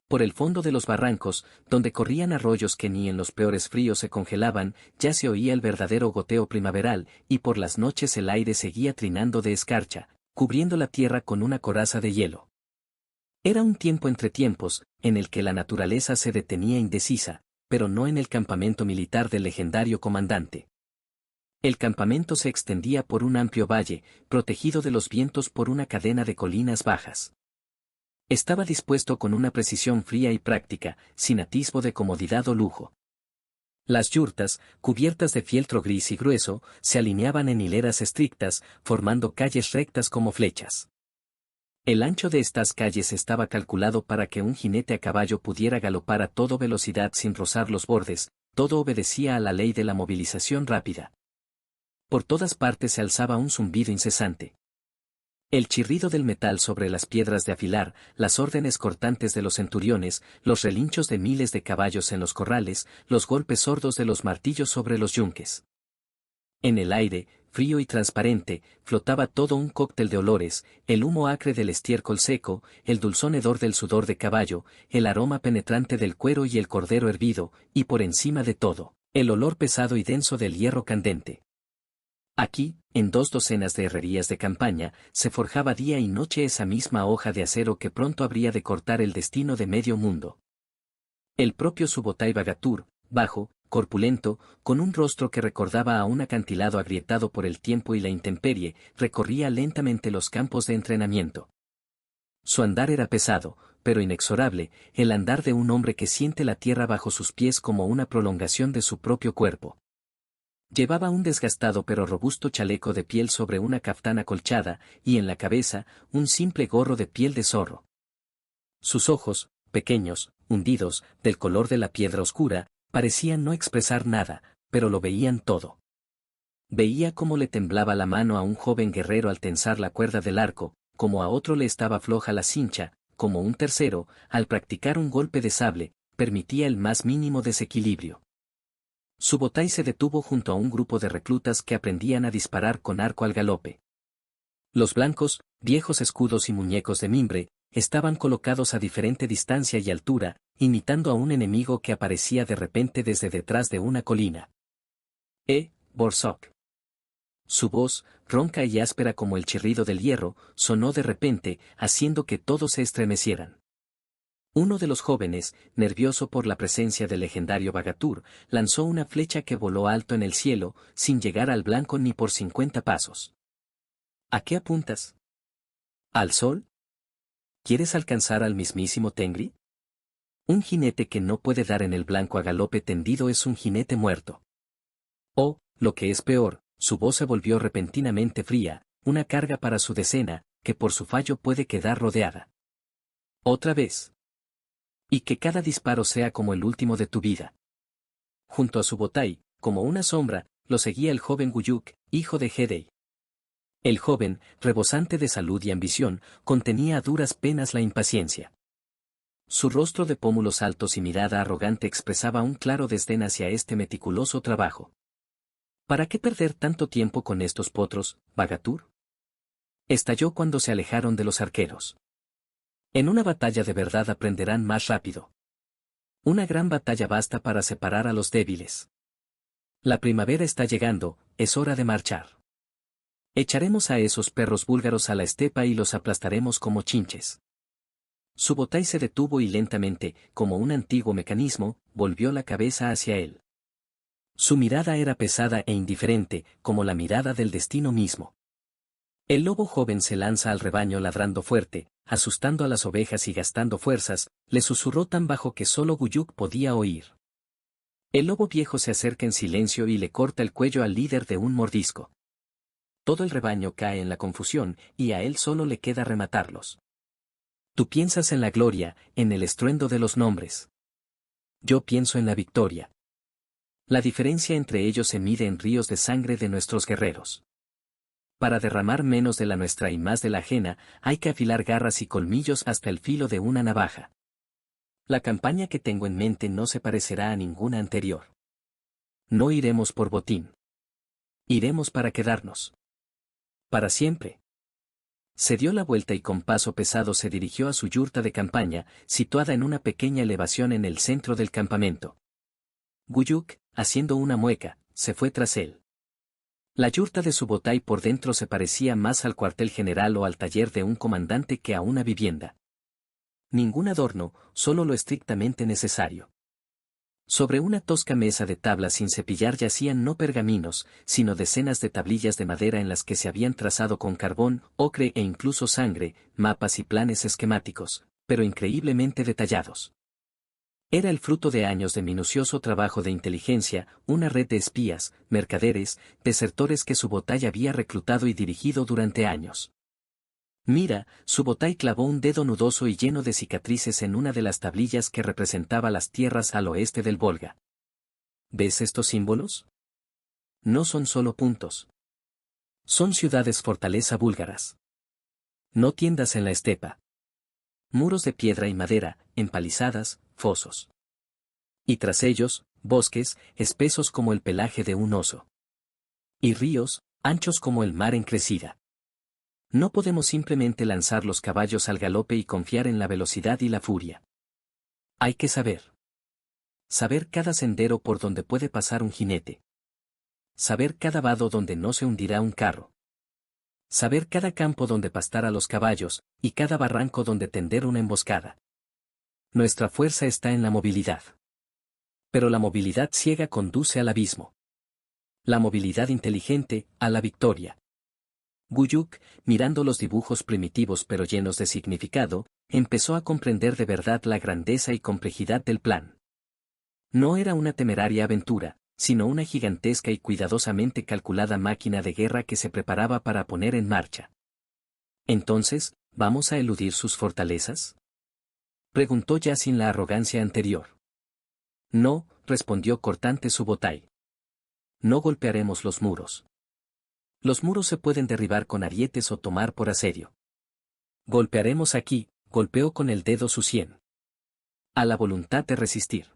Por el fondo de los barrancos, donde corrían arroyos que ni en los peores fríos se congelaban, ya se oía el verdadero goteo primaveral, y por las noches el aire seguía trinando de escarcha, cubriendo la tierra con una coraza de hielo. Era un tiempo entre tiempos, en el que la naturaleza se detenía indecisa, pero no en el campamento militar del legendario comandante. El campamento se extendía por un amplio valle, protegido de los vientos por una cadena de colinas bajas. Estaba dispuesto con una precisión fría y práctica, sin atisbo de comodidad o lujo. Las yurtas, cubiertas de fieltro gris y grueso, se alineaban en hileras estrictas, formando calles rectas como flechas. El ancho de estas calles estaba calculado para que un jinete a caballo pudiera galopar a toda velocidad sin rozar los bordes, todo obedecía a la ley de la movilización rápida. Por todas partes se alzaba un zumbido incesante. El chirrido del metal sobre las piedras de afilar, las órdenes cortantes de los centuriones, los relinchos de miles de caballos en los corrales, los golpes sordos de los martillos sobre los yunques. En el aire, frío y transparente, flotaba todo un cóctel de olores, el humo acre del estiércol seco, el dulzón hedor del sudor de caballo, el aroma penetrante del cuero y el cordero hervido, y por encima de todo, el olor pesado y denso del hierro candente. Aquí, en 2 docenas de herrerías de campaña, se forjaba día y noche esa misma hoja de acero que pronto habría de cortar el destino de medio mundo. El propio Subotai Bagatur, bajo, corpulento, con un rostro que recordaba a un acantilado agrietado por el tiempo y la intemperie, recorría lentamente los campos de entrenamiento. Su andar era pesado, pero inexorable, el andar de un hombre que siente la tierra bajo sus pies como una prolongación de su propio cuerpo. Llevaba un desgastado pero robusto chaleco de piel sobre una caftana colchada, y en la cabeza, un simple gorro de piel de zorro. Sus ojos, pequeños, hundidos, del color de la piedra oscura, parecían no expresar nada, pero lo veían todo. Veía cómo le temblaba la mano a un joven guerrero al tensar la cuerda del arco, como a otro le estaba floja la cincha, como un tercero, al practicar un golpe de sable, permitía el más mínimo desequilibrio. Subotai se detuvo junto a un grupo de reclutas que aprendían a disparar con arco al galope. Los blancos, viejos escudos y muñecos de mimbre, estaban colocados a diferente distancia y altura, imitando a un enemigo que aparecía de repente desde detrás de una colina. Borsuk. Su voz, ronca y áspera como el chirrido del hierro, sonó de repente, haciendo que todos se estremecieran. Uno de los jóvenes, nervioso por la presencia del legendario Bagatur, lanzó una flecha que voló alto en el cielo, sin llegar al blanco ni por 50 pasos. ¿A qué apuntas? ¿Al sol? ¿Quieres alcanzar al mismísimo Tengri? Un jinete que no puede dar en el blanco a galope tendido es un jinete muerto. O, lo que es peor, su voz se volvió repentinamente fría, una carga para su decena, que por su fallo puede quedar rodeada. Otra vez. Y que cada disparo sea como el último de tu vida. Junto a Subotai, como una sombra, lo seguía el joven Guyuk, hijo de Hedei. El joven, rebosante de salud y ambición, contenía a duras penas la impaciencia. Su rostro de pómulos altos y mirada arrogante expresaba un claro desdén hacia este meticuloso trabajo. ¿Para qué perder tanto tiempo con estos potros, Bagatur? Estalló cuando se alejaron de los arqueros. En una batalla de verdad aprenderán más rápido. Una gran batalla basta para separar a los débiles. La primavera está llegando, es hora de marchar. Echaremos a esos perros búlgaros a la estepa y los aplastaremos como chinches. Subotai se detuvo y lentamente, como un antiguo mecanismo, volvió la cabeza hacia él. Su mirada era pesada e indiferente, como la mirada del destino mismo. El lobo joven se lanza al rebaño ladrando fuerte, asustando a las ovejas y gastando fuerzas, le susurró tan bajo que solo Guyuk podía oír. El lobo viejo se acerca en silencio y le corta el cuello al líder de un mordisco. Todo el rebaño cae en la confusión, y a él solo le queda rematarlos. Tú piensas en la gloria, en el estruendo de los nombres. Yo pienso en la victoria. La diferencia entre ellos se mide en ríos de sangre de nuestros guerreros. Para derramar menos de la nuestra y más de la ajena, hay que afilar garras y colmillos hasta el filo de una navaja. La campaña que tengo en mente no se parecerá a ninguna anterior. No iremos por botín. Iremos para quedarnos. Para siempre. Se dio la vuelta y con paso pesado se dirigió a su yurta de campaña, situada en una pequeña elevación en el centro del campamento. Guyuk, haciendo una mueca, se fue tras él. La yurta de Subotai por dentro se parecía más al cuartel general o al taller de un comandante que a una vivienda. Ningún adorno, solo lo estrictamente necesario. Sobre una tosca mesa de tabla sin cepillar yacían no pergaminos, sino decenas de tablillas de madera en las que se habían trazado con carbón, ocre e incluso sangre, mapas y planes esquemáticos, pero increíblemente detallados. Era el fruto de años de minucioso trabajo de inteligencia, una red de espías, mercaderes, desertores que Subotai había reclutado y dirigido durante años. Mira, Subotai clavó un dedo nudoso y lleno de cicatrices en una de las tablillas que representaba las tierras al oeste del Volga. ¿Ves estos símbolos? No son solo puntos. Son ciudades fortaleza búlgaras. No tiendas en la estepa. Muros de piedra y madera, empalizadas, fosos. Y tras ellos, bosques, espesos como el pelaje de un oso. Y ríos, anchos como el mar en crecida. No podemos simplemente lanzar los caballos al galope y confiar en la velocidad y la furia. Hay que saber. Saber cada sendero por donde puede pasar un jinete. Saber cada vado donde no se hundirá un carro. Saber cada campo donde pastar a los caballos, y cada barranco donde tender una emboscada. Nuestra fuerza está en la movilidad. Pero la movilidad ciega conduce al abismo. La movilidad inteligente, a la victoria. Guyuk, mirando los dibujos primitivos pero llenos de significado, empezó a comprender de verdad la grandeza y complejidad del plan. No era una temeraria aventura, sino una gigantesca y cuidadosamente calculada máquina de guerra que se preparaba para poner en marcha. Entonces, ¿vamos a eludir sus fortalezas? Preguntó ya sin la arrogancia anterior. No, respondió cortante Subotai. No golpearemos los muros. Los muros se pueden derribar con arietes o tomar por asedio. Golpearemos aquí, golpeó con el dedo su sien. A la voluntad de resistir.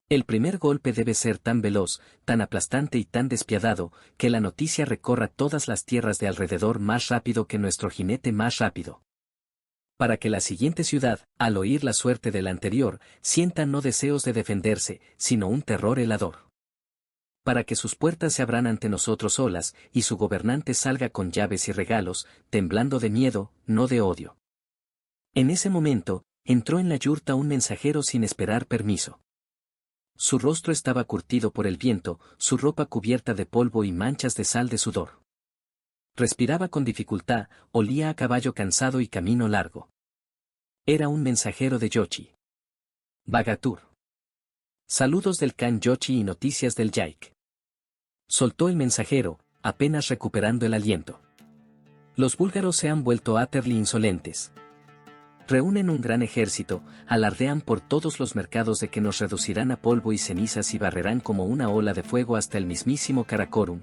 El primer golpe debe ser tan veloz, tan aplastante y tan despiadado, que la noticia recorra todas las tierras de alrededor más rápido que nuestro jinete más rápido. Para que la siguiente ciudad, al oír la suerte de la anterior, sienta no deseos de defenderse, sino un terror helador. Para que sus puertas se abran ante nosotros solas, y su gobernante salga con llaves y regalos, temblando de miedo, no de odio. En ese momento, entró en la yurta un mensajero sin esperar permiso. Su rostro estaba curtido por el viento, su ropa cubierta de polvo y manchas de sal de sudor. Respiraba con dificultad, olía a caballo cansado y camino largo. Era un mensajero de Yochi. Bagatur. Saludos del Khan Yochi y noticias del Yaik. Soltó el mensajero, apenas recuperando el aliento. Los búlgaros se han vuelto utterly insolentes. Reúnen un gran ejército, alardean por todos los mercados de que nos reducirán a polvo y cenizas y barrerán como una ola de fuego hasta el mismísimo Karakorum.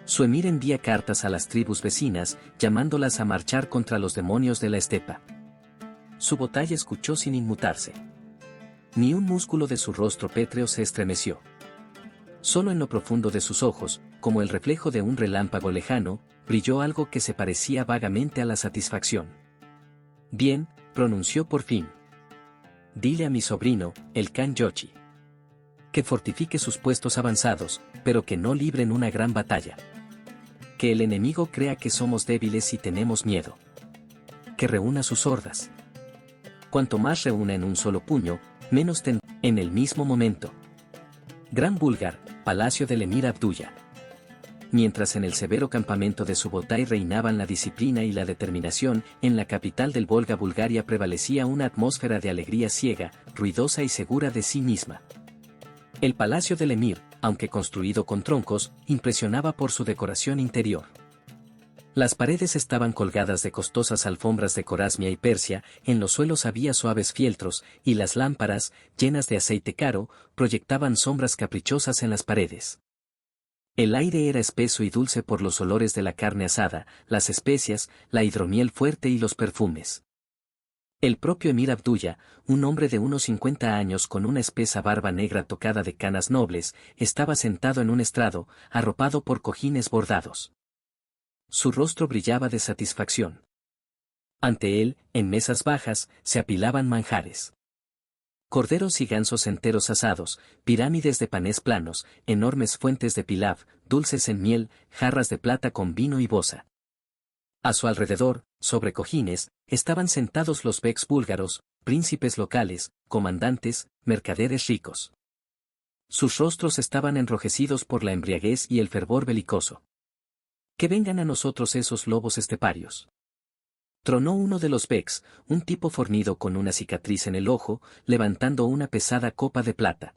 Su emir envía cartas a las tribus vecinas, llamándolas a marchar contra los demonios de la estepa. Su botalla escuchó sin inmutarse. Ni un músculo de su rostro pétreo se estremeció. Solo en lo profundo de sus ojos, como el reflejo de un relámpago lejano, brilló algo que se parecía vagamente a la satisfacción. Bien, pronunció por fin. Dile a mi sobrino, el Khan Yochi, que fortifique sus puestos avanzados, pero que no libren una gran batalla. Que el enemigo crea que somos débiles y tenemos miedo. Que reúna sus hordas. Cuanto más reúna en un solo puño, menos tendrá. En el mismo momento. Gran Bulgar, palacio del emir Abdullah. Mientras en el severo campamento de Subotai reinaban la disciplina y la determinación, en la capital del Volga Bulgaria prevalecía una atmósfera de alegría ciega, ruidosa y segura de sí misma. El palacio del emir, aunque construido con troncos, impresionaba por su decoración interior. Las paredes estaban colgadas de costosas alfombras de Corasmia y Persia, en los suelos había suaves fieltros, y las lámparas, llenas de aceite caro, proyectaban sombras caprichosas en las paredes. El aire era espeso y dulce por los olores de la carne asada, las especias, la hidromiel fuerte y los perfumes. El propio emir Abdullah, un hombre de unos 50 años con una espesa barba negra tocada de canas nobles, estaba sentado en un estrado, arropado por cojines bordados. Su rostro brillaba de satisfacción. Ante él, en mesas bajas, se apilaban manjares. Corderos y gansos enteros asados, pirámides de panés planos, enormes fuentes de pilav, dulces en miel, jarras de plata con vino y boza. A su alrededor, sobre cojines, estaban sentados los beks búlgaros, príncipes locales, comandantes, mercaderes ricos. Sus rostros estaban enrojecidos por la embriaguez y el fervor belicoso. Que vengan a nosotros esos lobos esteparios. Tronó uno de los beks, un tipo fornido con una cicatriz en el ojo, levantando una pesada copa de plata.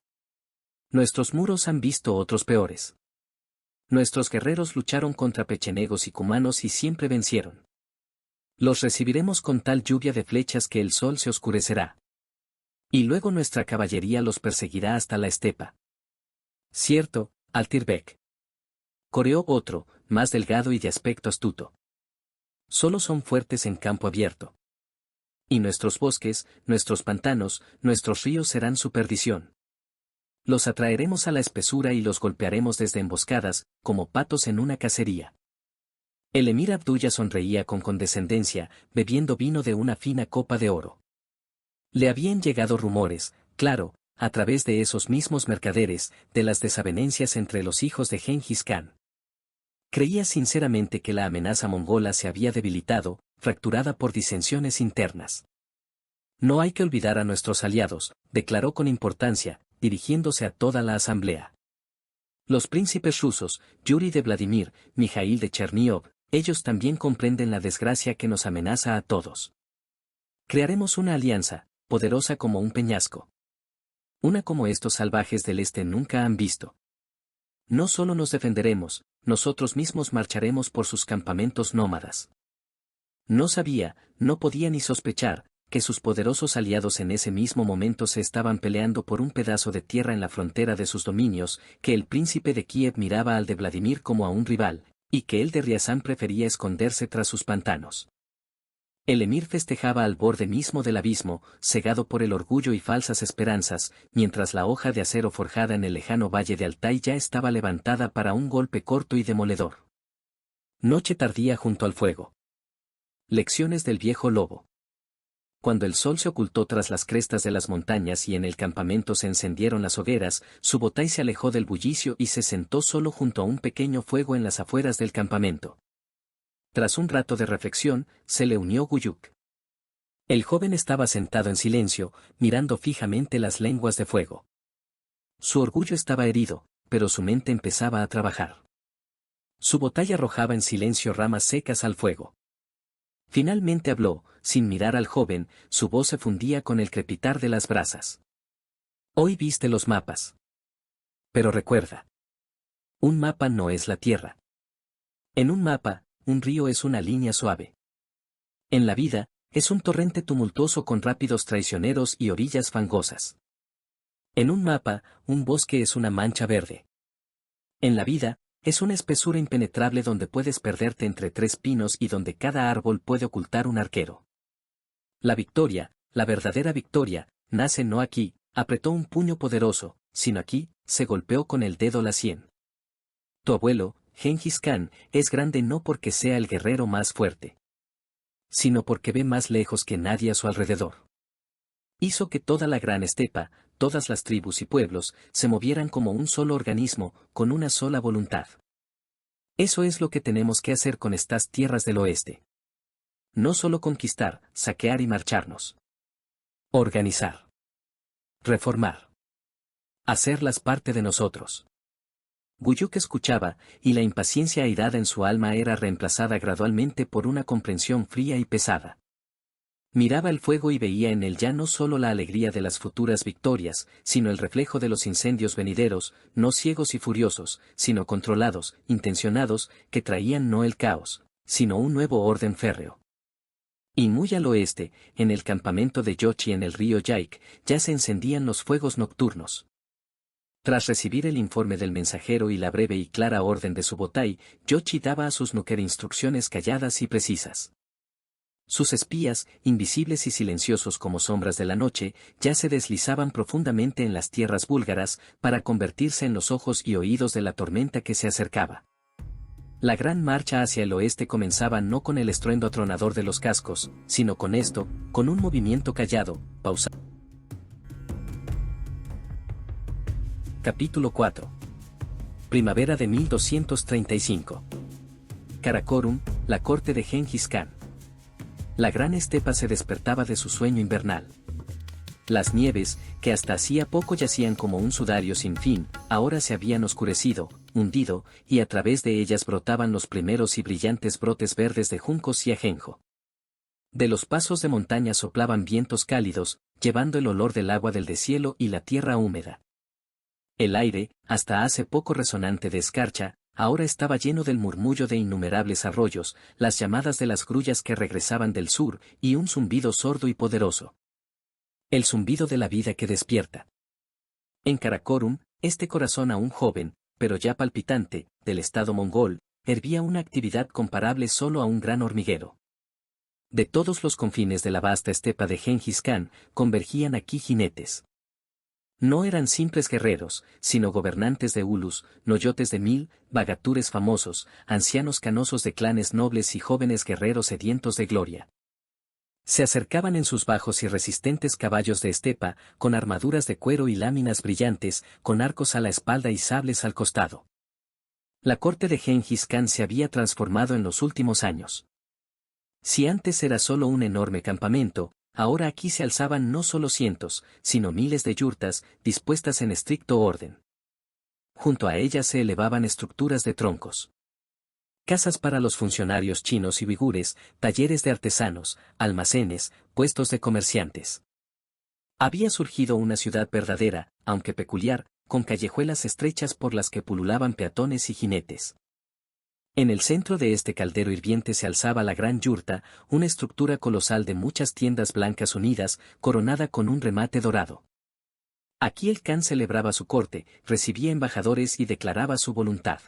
Nuestros muros han visto otros peores. Nuestros guerreros lucharon contra pechenegos y cumanos y siempre vencieron. Los recibiremos con tal lluvia de flechas que el sol se oscurecerá. Y luego nuestra caballería los perseguirá hasta la estepa. Cierto, Altirbek. Coreó otro, más delgado y de aspecto astuto. Solo son fuertes en campo abierto. Y nuestros bosques, nuestros pantanos, nuestros ríos serán su perdición. Los atraeremos a la espesura y los golpearemos desde emboscadas, como patos en una cacería. El emir Abdullah sonreía con condescendencia, bebiendo vino de una fina copa de oro. Le habían llegado rumores, claro, a través de esos mismos mercaderes, de las desavenencias entre los hijos de Gengis Khan. Creía sinceramente que la amenaza mongola se había debilitado, fracturada por disensiones internas. No hay que olvidar a nuestros aliados, declaró con importancia, dirigiéndose a toda la asamblea. Los príncipes rusos, Yuri de Vladimir, Mijail de Cherníov, ellos también comprenden la desgracia que nos amenaza a todos. Crearemos una alianza, poderosa como un peñasco. Una como estos salvajes del este nunca han visto. No solo nos defenderemos, nosotros mismos marcharemos por sus campamentos nómadas. No sabía, no podía ni sospechar, que sus poderosos aliados en ese mismo momento se estaban peleando por un pedazo de tierra en la frontera de sus dominios, que el príncipe de Kiev miraba al de Vladimir como a un rival, y que el de Riazán prefería esconderse tras sus pantanos. El emir festejaba al borde mismo del abismo, cegado por el orgullo y falsas esperanzas, mientras la hoja de acero forjada en el lejano valle de Altai ya estaba levantada para un golpe corto y demoledor. Noche tardía junto al fuego. Lecciones del viejo lobo. Cuando el sol se ocultó tras las crestas de las montañas y en el campamento se encendieron las hogueras, Subotai se alejó del bullicio y se sentó solo junto a un pequeño fuego en las afueras del campamento. Tras un rato de reflexión, se le unió Guyuk. El joven estaba sentado en silencio, mirando fijamente las lenguas de fuego. Su orgullo estaba herido, pero su mente empezaba a trabajar. Subotai arrojaba en silencio ramas secas al fuego. Finalmente habló, sin mirar al joven, su voz se fundía con el crepitar de las brasas. Hoy viste los mapas. Pero recuerda. Un mapa no es la tierra. En un mapa, un río es una línea suave. En la vida, es un torrente tumultuoso con rápidos traicioneros y orillas fangosas. En un mapa, un bosque es una mancha verde. En la vida, es una espesura impenetrable donde puedes perderte entre tres pinos y donde cada árbol puede ocultar un arquero. La victoria, la verdadera victoria, nace no aquí, apretó un puño poderoso, sino aquí, se golpeó con el dedo la sien. Tu abuelo, Gengis Khan, es grande no porque sea el guerrero más fuerte, sino porque ve más lejos que nadie a su alrededor. Hizo que toda la gran estepa, todas las tribus y pueblos, se movieran como un solo organismo, con una sola voluntad. Eso es lo que tenemos que hacer con estas tierras del oeste. No solo conquistar, saquear y marcharnos. Organizar. Reformar. Hacerlas parte de nosotros. Guyuk escuchaba, y la impaciencia airada en su alma era reemplazada gradualmente por una comprensión fría y pesada. Miraba el fuego y veía en él ya no solo la alegría de las futuras victorias, sino el reflejo de los incendios venideros, no ciegos y furiosos, sino controlados, intencionados, que traían no el caos, sino un nuevo orden férreo. Y muy al oeste, en el campamento de Yochi en el río Yaik, ya se encendían los fuegos nocturnos. Tras recibir el informe del mensajero y la breve y clara orden de Subotai, Yochi daba a sus nuker instrucciones calladas y precisas. Sus espías, invisibles y silenciosos como sombras de la noche, ya se deslizaban profundamente en las tierras búlgaras para convertirse en los ojos y oídos de la tormenta que se acercaba. La gran marcha hacia el oeste comenzaba no con el estruendo atronador de los cascos, sino con esto, con un movimiento callado, pausado. Capítulo 4. Primavera de 1235. Karakorum, la corte de Gengis Khan. La gran estepa se despertaba de su sueño invernal. Las nieves, que hasta hacía poco yacían como un sudario sin fin, ahora se habían oscurecido, hundido, y a través de ellas brotaban los primeros y brillantes brotes verdes de juncos y ajenjo. De los pasos de montaña soplaban vientos cálidos, llevando el olor del agua del deshielo y la tierra húmeda. El aire, hasta hace poco resonante de escarcha, ahora estaba lleno del murmullo de innumerables arroyos, las llamadas de las grullas que regresaban del sur, y un zumbido sordo y poderoso. El zumbido de la vida que despierta. En Karakorum, este corazón aún joven, pero ya palpitante, del estado mongol, hervía una actividad comparable solo a un gran hormiguero. De todos los confines de la vasta estepa de Gengis Khan, convergían aquí jinetes. No eran simples guerreros, sino gobernantes de ulus, noyotes de mil, bagatures famosos, ancianos canosos de clanes nobles y jóvenes guerreros sedientos de gloria. Se acercaban en sus bajos y resistentes caballos de estepa, con armaduras de cuero y láminas brillantes, con arcos a la espalda y sables al costado. La corte de Gengis Khan se había transformado en los últimos años. Si antes era solo un enorme campamento, ahora aquí se alzaban no solo cientos, sino miles de yurtas, dispuestas en estricto orden. Junto a ellas se elevaban estructuras de troncos. Casas para los funcionarios chinos y uigures, talleres de artesanos, almacenes, puestos de comerciantes. Había surgido una ciudad verdadera, aunque peculiar, con callejuelas estrechas por las que pululaban peatones y jinetes. En el centro de este caldero hirviente se alzaba la gran yurta, una estructura colosal de muchas tiendas blancas unidas, coronada con un remate dorado. Aquí el Khan celebraba su corte, recibía embajadores y declaraba su voluntad.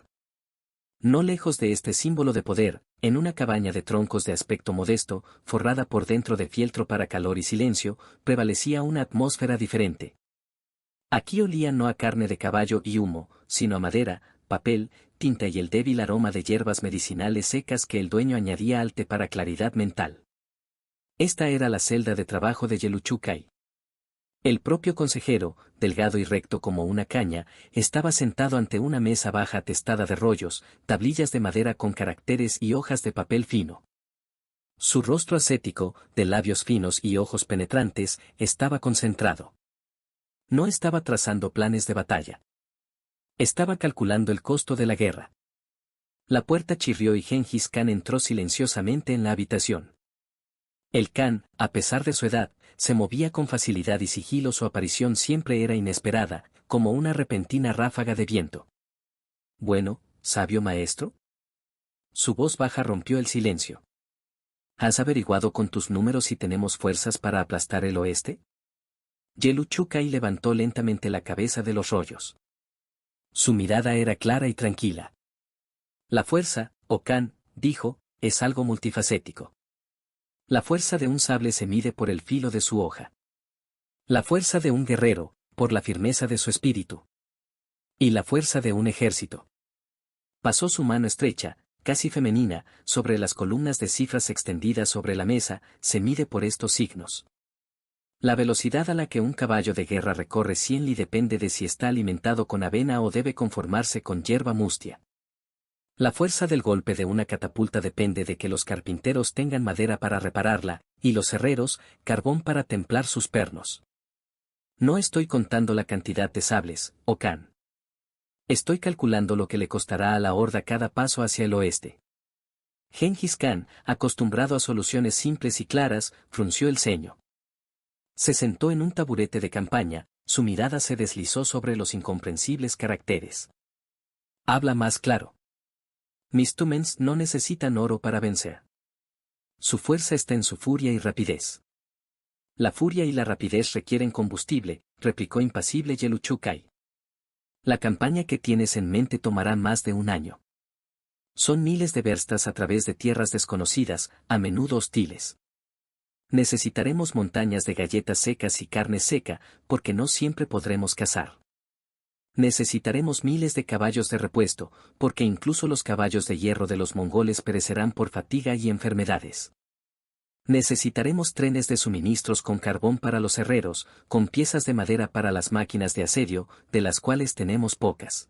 No lejos de este símbolo de poder, en una cabaña de troncos de aspecto modesto, forrada por dentro de fieltro para calor y silencio, prevalecía una atmósfera diferente. Aquí olía no a carne de caballo y humo, sino a madera, papel, tinta y el débil aroma de hierbas medicinales secas que el dueño añadía al té para claridad mental. Esta era la celda de trabajo de Yeluchukai. El propio consejero, delgado y recto como una caña, estaba sentado ante una mesa baja atestada de rollos, tablillas de madera con caracteres y hojas de papel fino. Su rostro ascético, de labios finos y ojos penetrantes, estaba concentrado. No estaba trazando planes de batalla. Estaba calculando el costo de la guerra. La puerta chirrió y Gengis Khan entró silenciosamente en la habitación. El Khan, a pesar de su edad, se movía con facilidad y sigilo. Su aparición siempre era inesperada, como una repentina ráfaga de viento. Bueno, sabio maestro. Su voz baja rompió el silencio. ¿Has averiguado con tus números si tenemos fuerzas para aplastar el oeste? Yeluchukai levantó lentamente la cabeza de los rollos. Su mirada era clara y tranquila. La fuerza, oh Khan, dijo, es algo multifacético. La fuerza de un sable se mide por el filo de su hoja. La fuerza de un guerrero, por la firmeza de su espíritu. Y la fuerza de un ejército. Pasó su mano estrecha, casi femenina, sobre las columnas de cifras extendidas sobre la mesa, se mide por estos signos. La velocidad a la que un caballo de guerra recorre 100 li depende de si está alimentado con avena o debe conformarse con hierba mustia. La fuerza del golpe de una catapulta depende de que los carpinteros tengan madera para repararla, y los herreros, carbón para templar sus pernos. No estoy contando la cantidad de sables, oh Khan. Estoy calculando lo que le costará a la horda cada paso hacia el oeste. Gengis Khan, acostumbrado a soluciones simples y claras, frunció el ceño. Se sentó en un taburete de campaña, su mirada se deslizó sobre los incomprensibles caracteres. Habla más claro. Mis tumens no necesitan oro para vencer. Su fuerza está en su furia y rapidez. La furia y la rapidez requieren combustible, replicó impasible Yeluchukai. La campaña que tienes en mente tomará más de un año. Son miles de verstas a través de tierras desconocidas, a menudo hostiles. Necesitaremos montañas de galletas secas y carne seca, porque no siempre podremos cazar. Necesitaremos miles de caballos de repuesto, porque incluso los caballos de hierro de los mongoles perecerán por fatiga y enfermedades. Necesitaremos trenes de suministros con carbón para los herreros, con piezas de madera para las máquinas de asedio, de las cuales tenemos pocas.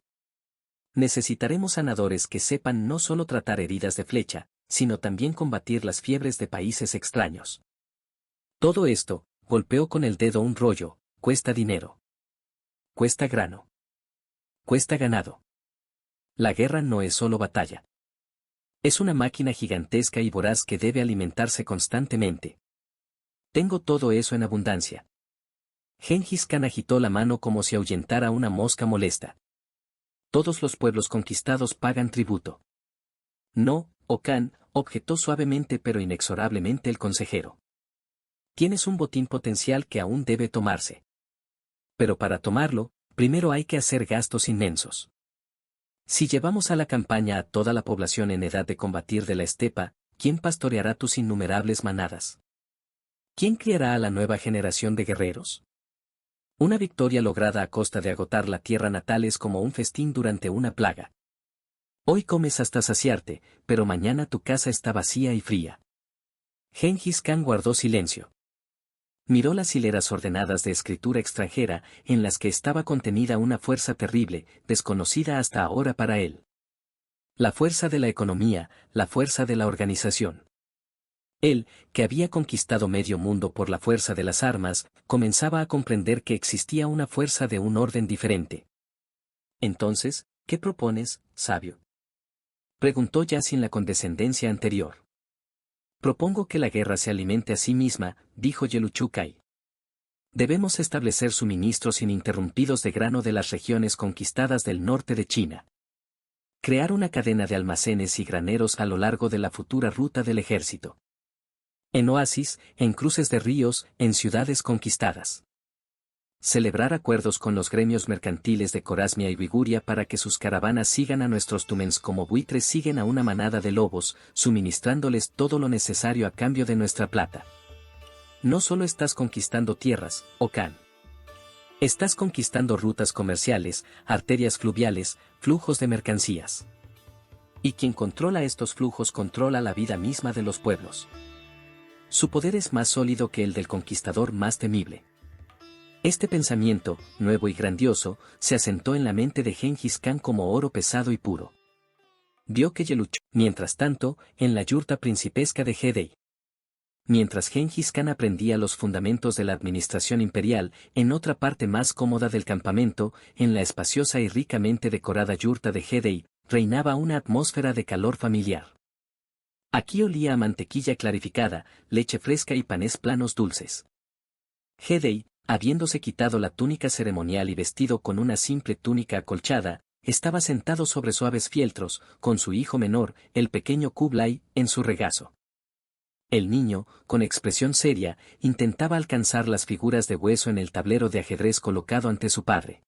Necesitaremos sanadores que sepan no solo tratar heridas de flecha, sino también combatir las fiebres de países extraños. Todo esto, golpeó con el dedo un rollo, cuesta dinero. Cuesta grano. Cuesta ganado. La guerra no es solo batalla. Es una máquina gigantesca y voraz que debe alimentarse constantemente. Tengo todo eso en abundancia. Gengis Khan agitó la mano como si ahuyentara una mosca molesta. Todos los pueblos conquistados pagan tributo. No, oh Khan, objetó suavemente pero inexorablemente el consejero. Tienes un botín potencial que aún debe tomarse. Pero para tomarlo, primero hay que hacer gastos inmensos. Si llevamos a la campaña a toda la población en edad de combatir de la estepa, ¿quién pastoreará tus innumerables manadas? ¿Quién criará a la nueva generación de guerreros? Una victoria lograda a costa de agotar la tierra natal es como un festín durante una plaga. Hoy comes hasta saciarte, pero mañana tu casa está vacía y fría. Gengis Khan guardó silencio. Miró las hileras ordenadas de escritura extranjera, en las que estaba contenida una fuerza terrible, desconocida hasta ahora para él. La fuerza de la economía, la fuerza de la organización. Él, que había conquistado medio mundo por la fuerza de las armas, comenzaba a comprender que existía una fuerza de un orden diferente. Entonces, ¿qué propones, sabio? Preguntó ya sin la condescendencia anterior. Propongo que la guerra se alimente a sí misma, dijo Yeluchukai. Debemos establecer suministros ininterrumpidos de grano de las regiones conquistadas del norte de China. Crear una cadena de almacenes y graneros a lo largo de la futura ruta del ejército. En oasis, en cruces de ríos, en ciudades conquistadas. Celebrar acuerdos con los gremios mercantiles de Corasmia y Liguria para que sus caravanas sigan a nuestros tumens como buitres siguen a una manada de lobos, suministrándoles todo lo necesario a cambio de nuestra plata. No solo estás conquistando tierras, oh Khan. Estás conquistando rutas comerciales, arterias fluviales, flujos de mercancías. Y quien controla estos flujos controla la vida misma de los pueblos. Su poder es más sólido que el del conquistador más temible. Este pensamiento, nuevo y grandioso, se asentó en la mente de Gengis Khan como oro pesado y puro. Vio que luchó, mientras tanto, en la yurta principesca de Hedei. Mientras Gengis Khan aprendía los fundamentos de la administración imperial, en otra parte más cómoda del campamento, en la espaciosa y ricamente decorada yurta de Hedei, reinaba una atmósfera de calor familiar. Aquí olía a mantequilla clarificada, leche fresca y panes planos dulces. Hedei, habiéndose quitado la túnica ceremonial y vestido con una simple túnica acolchada, estaba sentado sobre suaves fieltros, con su hijo menor, el pequeño Kublai, en su regazo. El niño, con expresión seria, intentaba alcanzar las figuras de hueso en el tablero de ajedrez colocado ante su padre.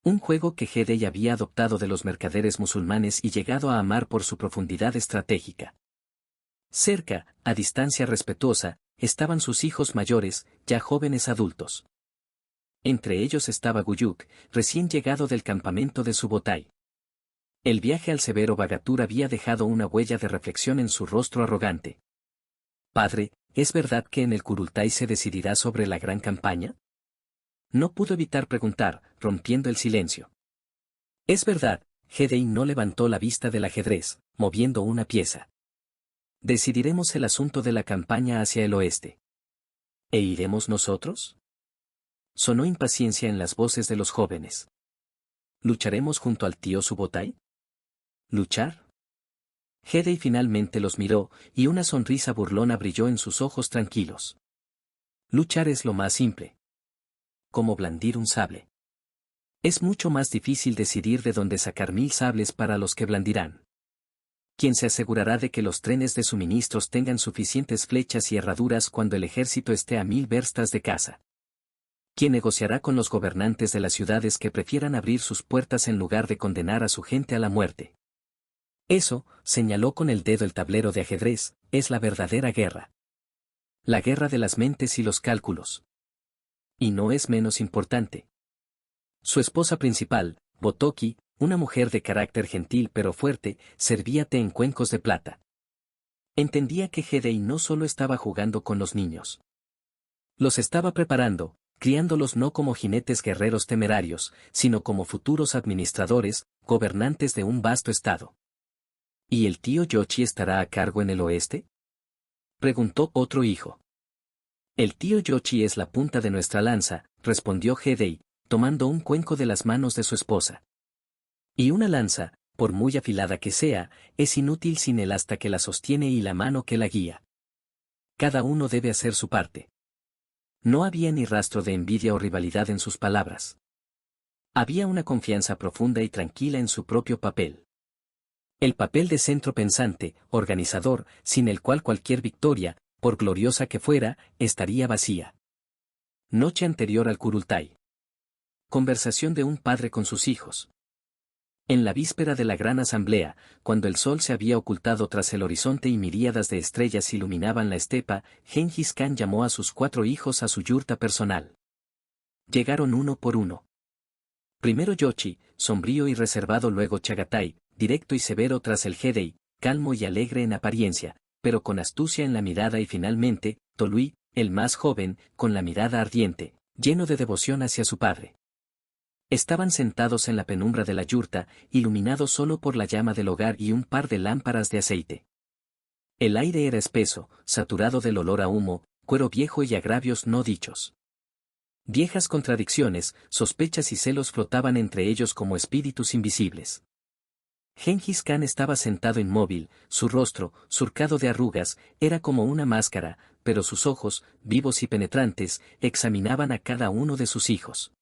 Un juego que Hedei había adoptado de los mercaderes musulmanes y llegado a amar por su profundidad estratégica. Cerca, a distancia respetuosa, estaban sus hijos mayores, ya jóvenes adultos. Entre ellos estaba Guyuk, recién llegado del campamento de Subotai. El viaje al severo Bagatur había dejado una huella de reflexión en su rostro arrogante. «Padre, ¿es verdad que en el Kurultai se decidirá sobre la gran campaña?» No pudo evitar preguntar, rompiendo el silencio. «Es verdad», Hedei no levantó la vista del ajedrez, moviendo una pieza. «Decidiremos el asunto de la campaña hacia el oeste». «¿E iremos nosotros?» Sonó impaciencia en las voces de los jóvenes. «¿Lucharemos junto al tío Subotai?» ¿Luchar? Hedei finalmente los miró, y una sonrisa burlona brilló en sus ojos tranquilos. Luchar es lo más simple. Como blandir un sable. Es mucho más difícil decidir de dónde sacar 1000 sables para los que blandirán. ¿Quién se asegurará de que los trenes de suministros tengan suficientes flechas y herraduras cuando el ejército esté a 1000 verstas de casa? ¿Quién negociará con los gobernantes de las ciudades que prefieran abrir sus puertas en lugar de condenar a su gente a la muerte? Eso, señaló con el dedo el tablero de ajedrez, es la verdadera guerra. La guerra de las mentes y los cálculos. Y no es menos importante. Su esposa principal, Botoki, una mujer de carácter gentil pero fuerte, servía té en cuencos de plata. Entendía que Hedei no solo estaba jugando con los niños. Los estaba preparando, criándolos no como jinetes guerreros temerarios, sino como futuros administradores, gobernantes de un vasto estado. ¿Y el tío Yoshi estará a cargo en el oeste?, preguntó otro hijo. El tío Yoshi es la punta de nuestra lanza, respondió Hedei, tomando un cuenco de las manos de su esposa. Y una lanza, por muy afilada que sea, es inútil sin el asta que la sostiene y la mano que la guía. Cada uno debe hacer su parte. No había ni rastro de envidia o rivalidad en sus palabras. Había una confianza profunda y tranquila en su propio papel. El papel de centro pensante, organizador, sin el cual cualquier victoria, por gloriosa que fuera, estaría vacía. Noche anterior al Kurultai. Conversación de un padre con sus hijos. En la víspera de la gran asamblea, cuando el sol se había ocultado tras el horizonte y miríadas de estrellas iluminaban la estepa, Gengis Khan llamó a sus 4 hijos a su yurta personal. Llegaron uno por uno. Primero Yoshi, sombrío y reservado, luego Chagatai, directo y severo tras el Hedei, calmo y alegre en apariencia, pero con astucia en la mirada, y finalmente, Tolui, el más joven, con la mirada ardiente, lleno de devoción hacia su padre. Estaban sentados en la penumbra de la yurta, iluminados solo por la llama del hogar y un par de lámparas de aceite. El aire era espeso, saturado del olor a humo, cuero viejo y agravios no dichos. Viejas contradicciones, sospechas y celos flotaban entre ellos como espíritus invisibles. Gengis Khan estaba sentado inmóvil, su rostro, surcado de arrugas, era como una máscara, pero sus ojos, vivos y penetrantes, examinaban a cada uno de sus hijos.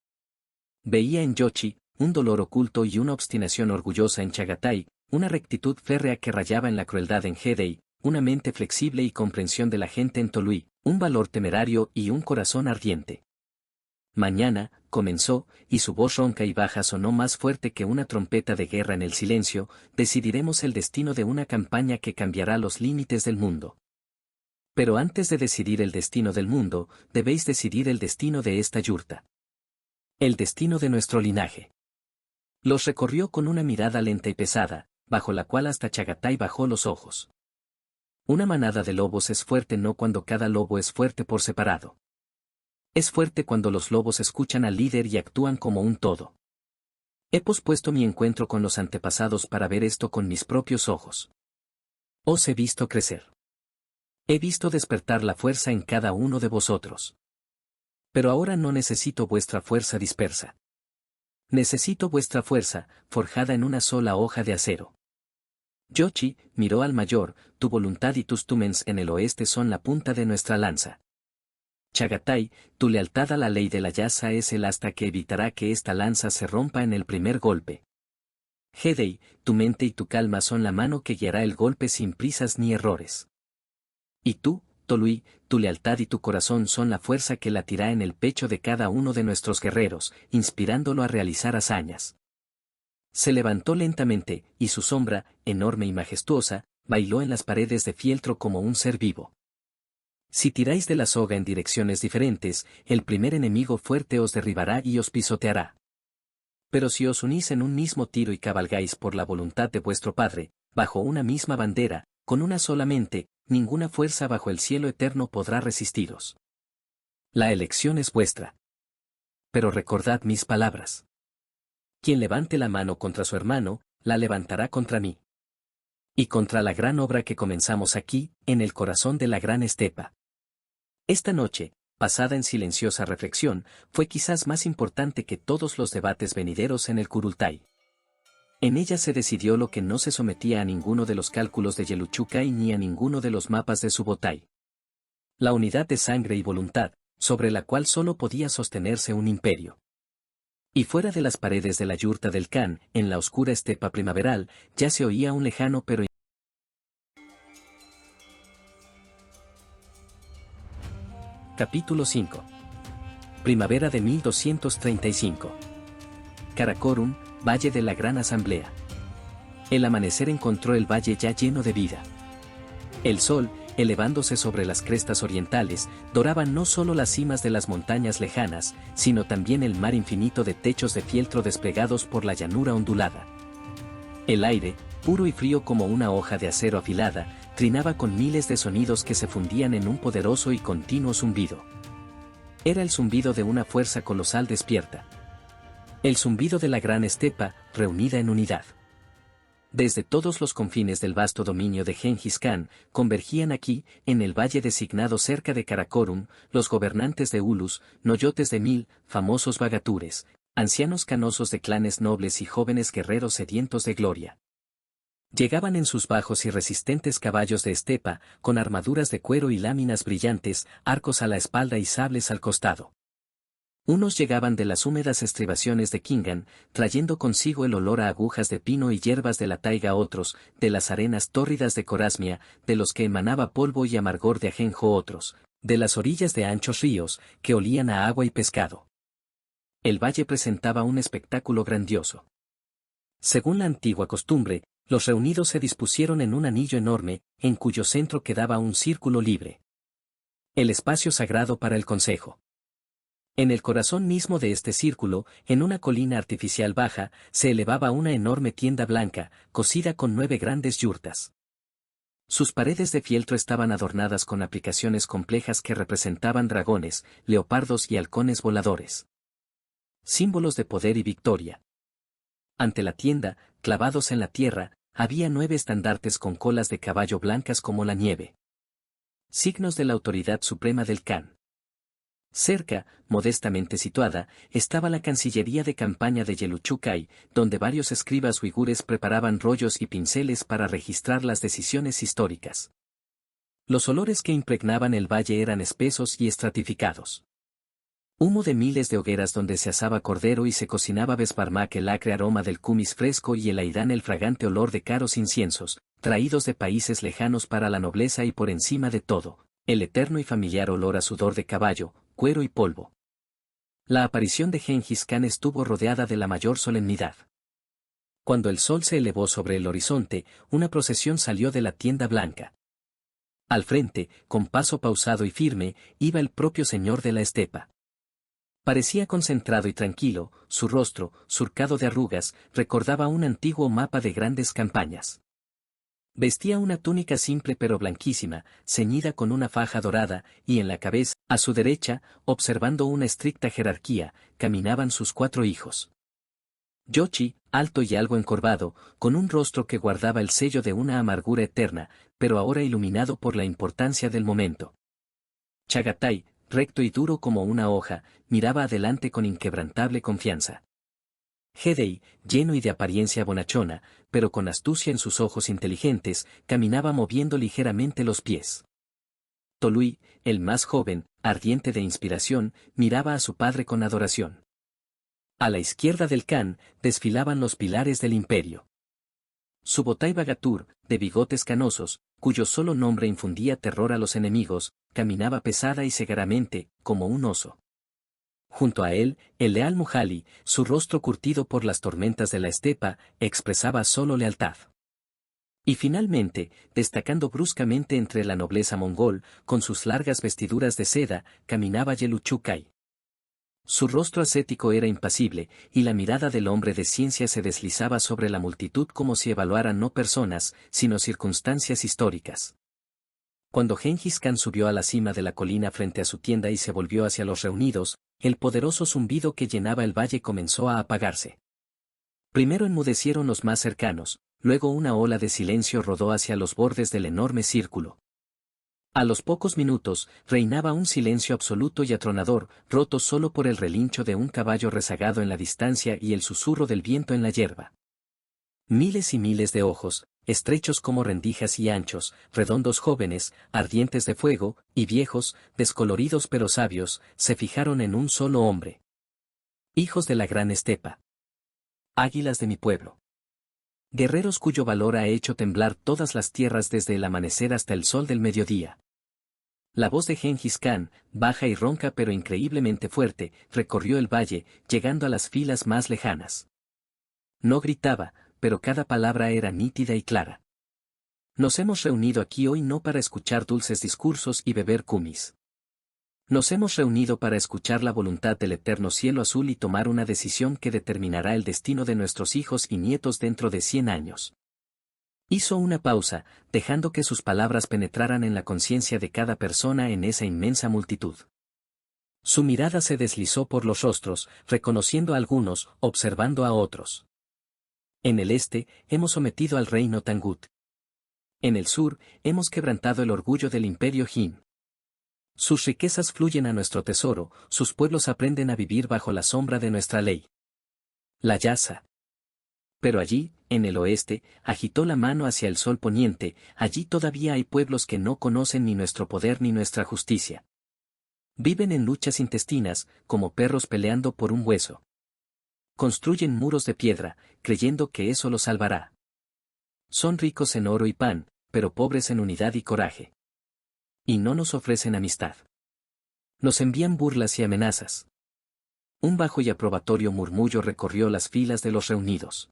Veía en Yoshi, un dolor oculto y una obstinación orgullosa en Chagatai, una rectitud férrea que rayaba en la crueldad en Hedei, una mente flexible y comprensión de la gente en Tolui, un valor temerario y un corazón ardiente. Mañana, comenzó, y su voz ronca y baja sonó más fuerte que una trompeta de guerra en el silencio, decidiremos el destino de una campaña que cambiará los límites del mundo. Pero antes de decidir el destino del mundo, debéis decidir el destino de esta yurta. El destino de nuestro linaje. Los recorrió con una mirada lenta y pesada, bajo la cual hasta Chagatai bajó los ojos. Una manada de lobos es fuerte no cuando cada lobo es fuerte por separado. Es fuerte cuando los lobos escuchan al líder y actúan como un todo. He pospuesto mi encuentro con los antepasados para ver esto con mis propios ojos. Os he visto crecer. He visto despertar la fuerza en cada uno de vosotros. Pero ahora no necesito vuestra fuerza dispersa. Necesito vuestra fuerza, forjada en una sola hoja de acero. Yochi miró al mayor, tu voluntad y tus tumens en el oeste son la punta de nuestra lanza. Chagatai, tu lealtad a la ley de la Yasa es el asta que evitará que esta lanza se rompa en el primer golpe. Hedei, tu mente y tu calma son la mano que guiará el golpe sin prisas ni errores. Y tú, Tolui, tu lealtad y tu corazón son la fuerza que latirá en el pecho de cada uno de nuestros guerreros, inspirándolo a realizar hazañas. Se levantó lentamente, y su sombra, enorme y majestuosa, bailó en las paredes de fieltro como un ser vivo. Si tiráis de la soga en direcciones diferentes, el primer enemigo fuerte os derribará y os pisoteará. Pero si os unís en un mismo tiro y cabalgáis por la voluntad de vuestro Padre, bajo una misma bandera, con una sola mente, ninguna fuerza bajo el cielo eterno podrá resistiros. La elección es vuestra. Pero recordad mis palabras. Quien levante la mano contra su hermano, la levantará contra mí. Y contra la gran obra que comenzamos aquí, en el corazón de la gran estepa. Esta noche, pasada en silenciosa reflexión, fue quizás más importante que todos los debates venideros en el Kurultai. En ella se decidió lo que no se sometía a ninguno de los cálculos de Yeluchukai ni a ninguno de los mapas de Subotai. La unidad de sangre y voluntad, sobre la cual solo podía sostenerse un imperio. Y fuera de las paredes de la yurta del Khan, en la oscura estepa primaveral, ya se oía un lejano pero Capítulo 5. Primavera de 1235. Karakorum, Valle de la Gran Asamblea. El amanecer encontró el valle ya lleno de vida. El sol, elevándose sobre las crestas orientales, doraba no solo las cimas de las montañas lejanas, sino también el mar infinito de techos de fieltro desplegados por la llanura ondulada. El aire, puro y frío como una hoja de acero afilada, trinaba con miles de sonidos que se fundían en un poderoso y continuo zumbido. Era el zumbido de una fuerza colosal despierta. El zumbido de la gran estepa, reunida en unidad. Desde todos los confines del vasto dominio de Gengis Khan, convergían aquí, en el valle designado cerca de Karakorum, los gobernantes de Ulus, noyotes de 1000, famosos vagatures, ancianos canosos de clanes nobles y jóvenes guerreros sedientos de gloria. Llegaban en sus bajos y resistentes caballos de estepa, con armaduras de cuero y láminas brillantes, arcos a la espalda y sables al costado. Unos llegaban de las húmedas estribaciones de Kingan, trayendo consigo el olor a agujas de pino y hierbas de la taiga, otros, de las arenas tórridas de Corasmia, de los que emanaba polvo y amargor de ajenjo, otros, de las orillas de anchos ríos, que olían a agua y pescado. El valle presentaba un espectáculo grandioso. Según la antigua costumbre, los reunidos se dispusieron en un anillo enorme, en cuyo centro quedaba un círculo libre. El espacio sagrado para el consejo. En el corazón mismo de este círculo, en una colina artificial baja, se elevaba una enorme tienda blanca, cosida con 9 grandes yurtas. Sus paredes de fieltro estaban adornadas con aplicaciones complejas que representaban dragones, leopardos y halcones voladores. Símbolos de poder y victoria. Ante la tienda, clavados en la tierra, había 9 estandartes con colas de caballo blancas como la nieve. Signos de la autoridad suprema del Khan. Cerca, modestamente situada, estaba la Cancillería de Campaña de Yeluchukai, donde varios escribas uigures preparaban rollos y pinceles para registrar las decisiones históricas. Los olores que impregnaban el valle eran espesos y estratificados. Humo de miles de hogueras donde se asaba cordero y se cocinaba besparmak, el acre aroma del kumis fresco y el airán, el fragante olor de caros inciensos, traídos de países lejanos para la nobleza, y por encima de todo, el eterno y familiar olor a sudor de caballo, cuero y polvo. La aparición de Gengis Khan estuvo rodeada de la mayor solemnidad. Cuando el sol se elevó sobre el horizonte, una procesión salió de la tienda blanca. Al frente, con paso pausado y firme, iba el propio señor de la estepa. Parecía concentrado y tranquilo, su rostro, surcado de arrugas, recordaba un antiguo mapa de grandes campañas. Vestía una túnica simple pero blanquísima, ceñida con una faja dorada, y en la cabeza, a su derecha, observando una estricta jerarquía, caminaban sus 4 hijos. Yoshi, alto y algo encorvado, con un rostro que guardaba el sello de una amargura eterna, pero ahora iluminado por la importancia del momento. Chagatai, recto y duro como una hoja, miraba adelante con inquebrantable confianza. Hedei, lleno y de apariencia bonachona, pero con astucia en sus ojos inteligentes, caminaba moviendo ligeramente los pies. Tolui, el más joven, ardiente de inspiración, miraba a su padre con adoración. A la izquierda del Khan, desfilaban los pilares del imperio. Subotai Bagatur, de bigotes canosos, cuyo solo nombre infundía terror a los enemigos, caminaba pesada y segaramente, como un oso. Junto a él, el leal Mujali, su rostro curtido por las tormentas de la estepa, expresaba solo lealtad. Y finalmente, destacando bruscamente entre la nobleza mongol, con sus largas vestiduras de seda, caminaba Yeluchukai. Su rostro ascético era impasible, y la mirada del hombre de ciencia se deslizaba sobre la multitud como si evaluara no personas, sino circunstancias históricas. Cuando Gengis Khan subió a la cima de la colina frente a su tienda y se volvió hacia los reunidos, el poderoso zumbido que llenaba el valle comenzó a apagarse. Primero enmudecieron los más cercanos, luego una ola de silencio rodó hacia los bordes del enorme círculo. A los pocos minutos, reinaba un silencio absoluto y atronador, roto solo por el relincho de un caballo rezagado en la distancia y el susurro del viento en la hierba. Miles y miles de ojos, estrechos como rendijas y anchos, redondos jóvenes, ardientes de fuego, y viejos, descoloridos pero sabios, se fijaron en un solo hombre. Hijos de la gran estepa. Águilas de mi pueblo. Guerreros cuyo valor ha hecho temblar todas las tierras desde el amanecer hasta el sol del mediodía. La voz de Gengis Khan, baja y ronca pero increíblemente fuerte, recorrió el valle, llegando a las filas más lejanas. No gritaba, pero cada palabra era nítida y clara. Nos hemos reunido aquí hoy no para escuchar dulces discursos y beber kumis. Nos hemos reunido para escuchar la voluntad del eterno cielo azul y tomar una decisión que determinará el destino de nuestros hijos y nietos dentro de 100 años. Hizo una pausa, dejando que sus palabras penetraran en la conciencia de cada persona en esa inmensa multitud. Su mirada se deslizó por los rostros, reconociendo a algunos, observando a otros. En el este, hemos sometido al reino Tangut. En el sur, hemos quebrantado el orgullo del imperio Jin. Sus riquezas fluyen a nuestro tesoro, sus pueblos aprenden a vivir bajo la sombra de nuestra ley. La Yasa. Pero allí, en el oeste, agitó la mano hacia el sol poniente, allí todavía hay pueblos que no conocen ni nuestro poder ni nuestra justicia. Viven en luchas intestinas, como perros peleando por un hueso. Construyen muros de piedra, creyendo que eso los salvará. Son ricos en oro y pan, pero pobres en unidad y coraje. Y no nos ofrecen amistad. Nos envían burlas y amenazas. Un bajo y aprobatorio murmullo recorrió las filas de los reunidos.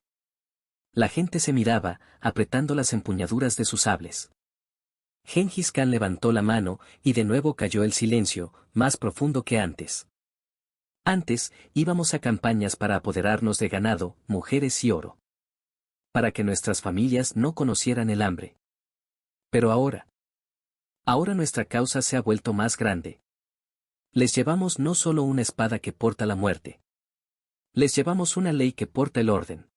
La gente se miraba, apretando las empuñaduras de sus sables. Gengis Khan levantó la mano, y de nuevo cayó el silencio, más profundo que antes. Antes, íbamos a campañas para apoderarnos de ganado, mujeres y oro. Para que nuestras familias no conocieran el hambre. Pero ahora nuestra causa se ha vuelto más grande. Les llevamos no solo una espada que porta la muerte. Les llevamos una ley que porta el orden.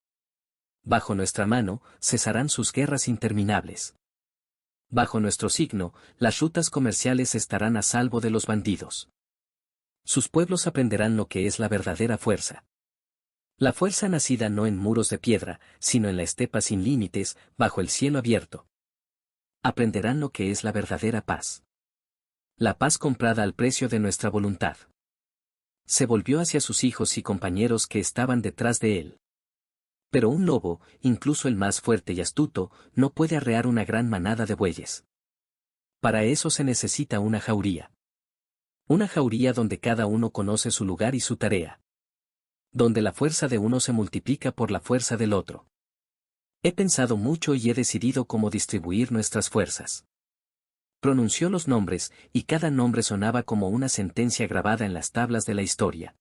Bajo nuestra mano, cesarán sus guerras interminables. Bajo nuestro signo, las rutas comerciales estarán a salvo de los bandidos. Sus pueblos aprenderán lo que es la verdadera fuerza. La fuerza nacida no en muros de piedra, sino en la estepa sin límites, bajo el cielo abierto. Aprenderán lo que es la verdadera paz. La paz comprada al precio de nuestra voluntad. Se volvió hacia sus hijos y compañeros que estaban detrás de él. Pero un lobo, incluso el más fuerte y astuto, no puede arrear una gran manada de bueyes. Para eso se necesita una jauría. Una jauría donde cada uno conoce su lugar y su tarea. Donde la fuerza de uno se multiplica por la fuerza del otro. He pensado mucho y he decidido cómo distribuir nuestras fuerzas. Pronunció los nombres, y cada nombre sonaba como una sentencia grabada en las tablas de la historia.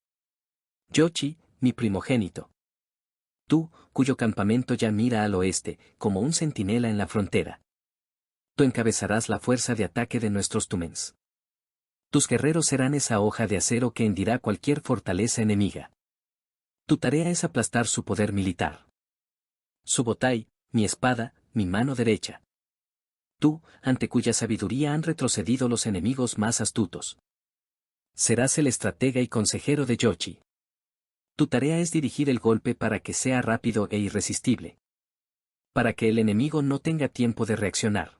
Yoshi, mi primogénito. Tú, cuyo campamento ya mira al oeste, como un centinela en la frontera. Tú encabezarás la fuerza de ataque de nuestros tumens. Tus guerreros serán esa hoja de acero que hendirá cualquier fortaleza enemiga. Tu tarea es aplastar su poder militar. Subotai, mi espada, mi mano derecha. Tú, ante cuya sabiduría han retrocedido los enemigos más astutos. Serás el estratega y consejero de Yoshi. Tu tarea es dirigir el golpe para que sea rápido e irresistible. Para que el enemigo no tenga tiempo de reaccionar.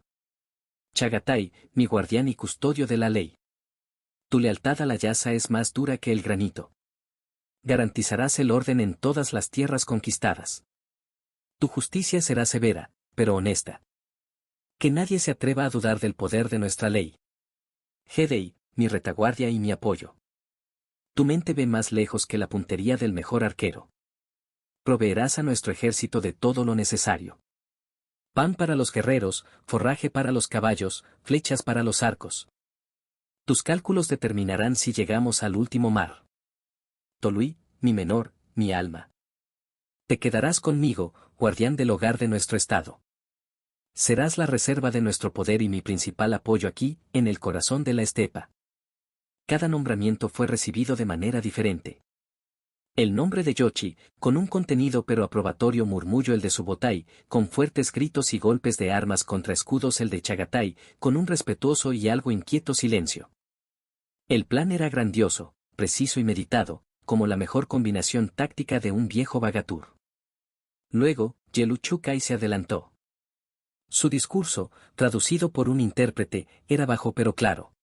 Chagatai, mi guardián y custodio de la ley. Tu lealtad a la Yasa es más dura que el granito. Garantizarás el orden en todas las tierras conquistadas. Tu justicia será severa, pero honesta. Que nadie se atreva a dudar del poder de nuestra ley. Hedei, mi retaguardia y mi apoyo. Tu mente ve más lejos que la puntería del mejor arquero. Proveerás a nuestro ejército de todo lo necesario. Pan para los guerreros, forraje para los caballos, flechas para los arcos. Tus cálculos determinarán si llegamos al último mar. Tolui, mi menor, mi alma. Te quedarás conmigo, guardián del hogar de nuestro estado. Serás la reserva de nuestro poder y mi principal apoyo aquí, en el corazón de la estepa. Cada nombramiento fue recibido de manera diferente. El nombre de Yoshi, con un contenido pero aprobatorio murmullo el de Subotai, con fuertes gritos y golpes de armas contra escudos el de Chagatai, con un respetuoso y algo inquieto silencio. El plan era grandioso, preciso y meditado, como la mejor combinación táctica de un viejo Bagatur. Luego, Yeluchukai se adelantó. Su discurso, traducido por un intérprete, era bajo pero claro.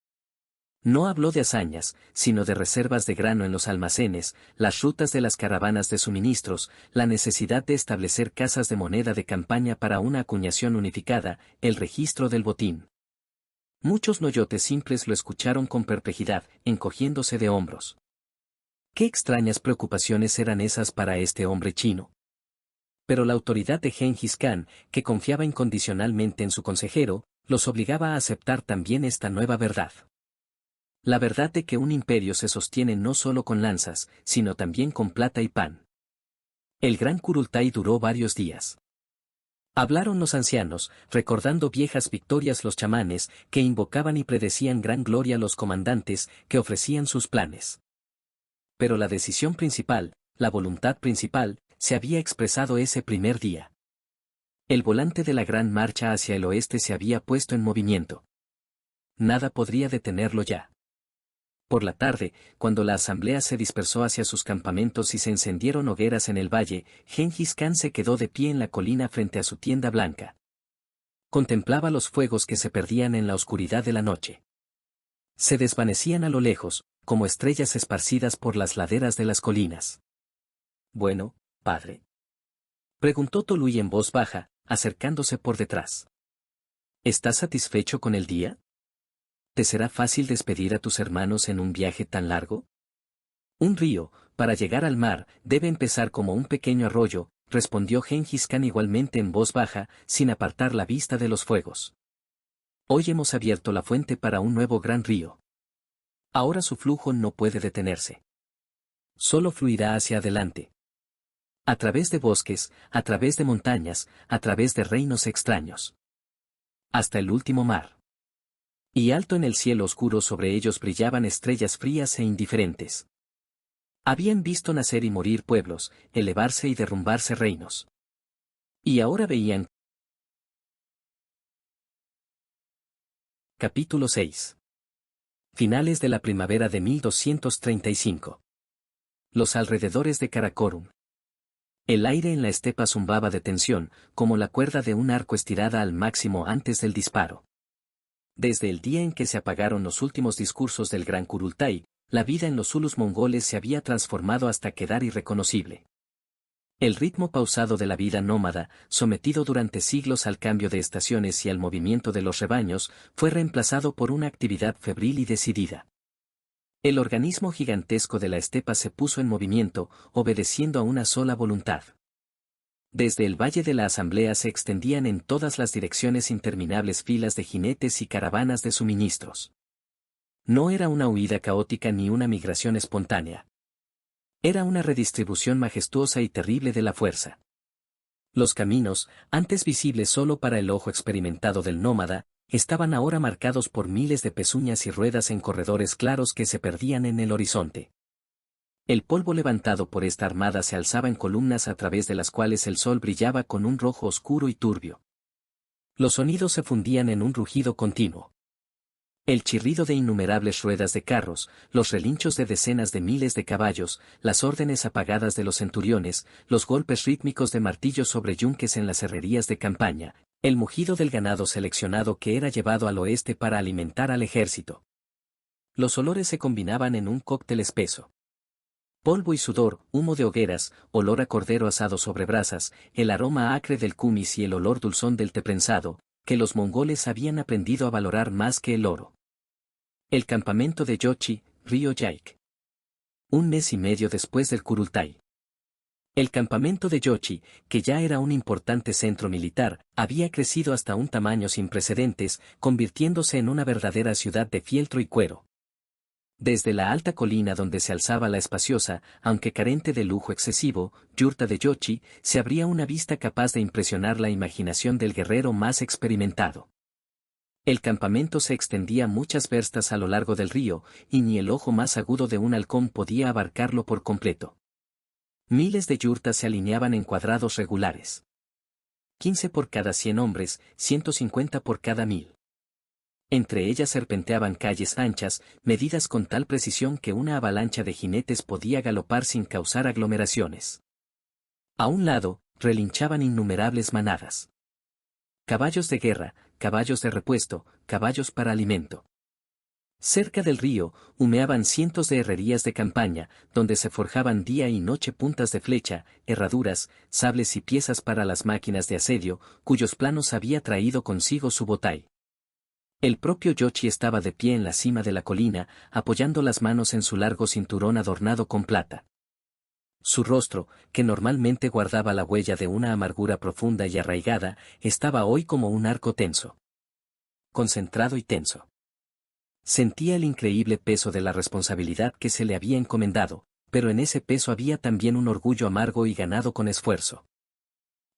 No habló de hazañas, sino de reservas de grano en los almacenes, las rutas de las caravanas de suministros, la necesidad de establecer casas de moneda de campaña para una acuñación unificada, el registro del botín. Muchos noyotes simples lo escucharon con perplejidad, encogiéndose de hombros. ¿Qué extrañas preocupaciones eran esas para este hombre chino? Pero la autoridad de Gengis Khan, que confiaba incondicionalmente en su consejero, los obligaba a aceptar también esta nueva verdad. La verdad de que un imperio se sostiene no solo con lanzas, sino también con plata y pan. El gran Kurultai duró varios días. Hablaron los ancianos, recordando viejas victorias los chamanes, que invocaban y predecían gran gloria los comandantes, que ofrecían sus planes. Pero la decisión principal, la voluntad principal, se había expresado ese primer día. El volante de la gran marcha hacia el oeste se había puesto en movimiento. Nada podría detenerlo ya. Por la tarde, cuando la asamblea se dispersó hacia sus campamentos y se encendieron hogueras en el valle, Gengis Khan se quedó de pie en la colina frente a su tienda blanca. Contemplaba los fuegos que se perdían en la oscuridad de la noche. Se desvanecían a lo lejos, como estrellas esparcidas por las laderas de las colinas. Bueno, padre. Preguntó Tolui en voz baja, acercándose por detrás. ¿Estás satisfecho con el día? ¿Te será fácil despedir a tus hermanos en un viaje tan largo? Un río, para llegar al mar, debe empezar como un pequeño arroyo, respondió Gengis Khan igualmente en voz baja, sin apartar la vista de los fuegos. Hoy hemos abierto la fuente para un nuevo gran río. Ahora su flujo no puede detenerse. Solo fluirá hacia adelante. A través de bosques, a través de montañas, a través de reinos extraños. Hasta el último mar. Y alto en el cielo oscuro sobre ellos brillaban estrellas frías e indiferentes. Habían visto nacer y morir pueblos, elevarse y derrumbarse reinos. Y ahora veían. Capítulo 6. Finales de la primavera de 1235. Los alrededores de Karakorum. El aire en la estepa zumbaba de tensión, como la cuerda de un arco estirada al máximo antes del disparo. Desde el día en que se apagaron los últimos discursos del gran Kurultai, la vida en los zulus mongoles se había transformado hasta quedar irreconocible. El ritmo pausado de la vida nómada, sometido durante siglos al cambio de estaciones y al movimiento de los rebaños, fue reemplazado por una actividad febril y decidida. El organismo gigantesco de la estepa se puso en movimiento, obedeciendo a una sola voluntad. Desde el Valle de la Asamblea se extendían en todas las direcciones interminables filas de jinetes y caravanas de suministros. No era una huida caótica ni una migración espontánea. Era una redistribución majestuosa y terrible de la fuerza. Los caminos, antes visibles solo para el ojo experimentado del nómada, estaban ahora marcados por miles de pezuñas y ruedas en corredores claros que se perdían en el horizonte. El polvo levantado por esta armada se alzaba en columnas a través de las cuales el sol brillaba con un rojo oscuro y turbio. Los sonidos se fundían en un rugido continuo. El chirrido de innumerables ruedas de carros, los relinchos de decenas de miles de caballos, las órdenes apagadas de los centuriones, los golpes rítmicos de martillos sobre yunques en las herrerías de campaña, el mugido del ganado seleccionado que era llevado al oeste para alimentar al ejército. Los olores se combinaban en un cóctel espeso. Polvo y sudor, humo de hogueras, olor a cordero asado sobre brasas, el aroma acre del kumis y el olor dulzón del té prensado, que los mongoles habían aprendido a valorar más que el oro. El campamento de Yochi, río Yaik. 1 mes y medio después del Kurultai. El campamento de Yochi, que ya era un importante centro militar, había crecido hasta un tamaño sin precedentes, convirtiéndose en una verdadera ciudad de fieltro y cuero. Desde la alta colina donde se alzaba la espaciosa, aunque carente de lujo excesivo, yurta de Yochi, se abría una vista capaz de impresionar la imaginación del guerrero más experimentado. El campamento se extendía muchas verstas a lo largo del río, y ni el ojo más agudo de un halcón podía abarcarlo por completo. Miles de yurtas se alineaban en cuadrados regulares. 15 por cada 100 hombres, 150 por cada 1000. Entre ellas serpenteaban calles anchas, medidas con tal precisión que una avalancha de jinetes podía galopar sin causar aglomeraciones. A un lado, relinchaban innumerables manadas. Caballos de guerra, caballos de repuesto, caballos para alimento. Cerca del río, humeaban cientos de herrerías de campaña, donde se forjaban día y noche puntas de flecha, herraduras, sables y piezas para las máquinas de asedio, cuyos planos había traído consigo su botai. El propio Yochi estaba de pie en la cima de la colina, apoyando las manos en su largo cinturón adornado con plata. Su rostro, que normalmente guardaba la huella de una amargura profunda y arraigada, estaba hoy como un arco tenso. Concentrado y tenso. Sentía el increíble peso de la responsabilidad que se le había encomendado, pero en ese peso había también un orgullo amargo y ganado con esfuerzo.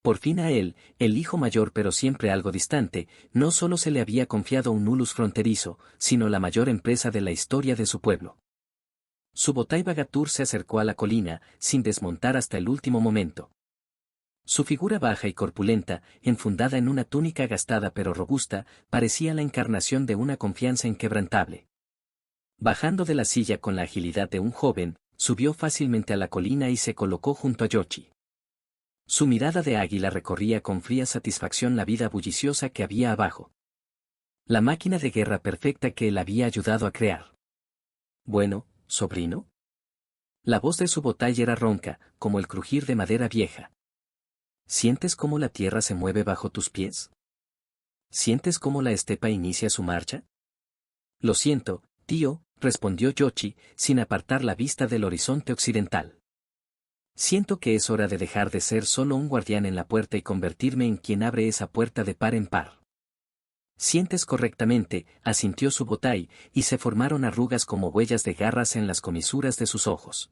Por fin a él, el hijo mayor pero siempre algo distante, no solo se le había confiado un ulus fronterizo, sino la mayor empresa de la historia de su pueblo. Subotai Bagatur se acercó a la colina, sin desmontar hasta el último momento. Su figura baja y corpulenta, enfundada en una túnica gastada pero robusta, parecía la encarnación de una confianza inquebrantable. Bajando de la silla con la agilidad de un joven, subió fácilmente a la colina y se colocó junto a Yochi. Su mirada de águila recorría con fría satisfacción la vida bulliciosa que había abajo. La máquina de guerra perfecta que él había ayudado a crear. Bueno, ¿sobrino? La voz de Subotai era ronca, como el crujir de madera vieja. ¿Sientes cómo la tierra se mueve bajo tus pies? ¿Sientes cómo la estepa inicia su marcha? Lo siento, tío, respondió Yochi, sin apartar la vista del horizonte occidental. Siento que es hora de dejar de ser solo un guardián en la puerta y convertirme en quien abre esa puerta de par en par. Sientes correctamente, asintió Subotai, y se formaron arrugas como huellas de garras en las comisuras de sus ojos.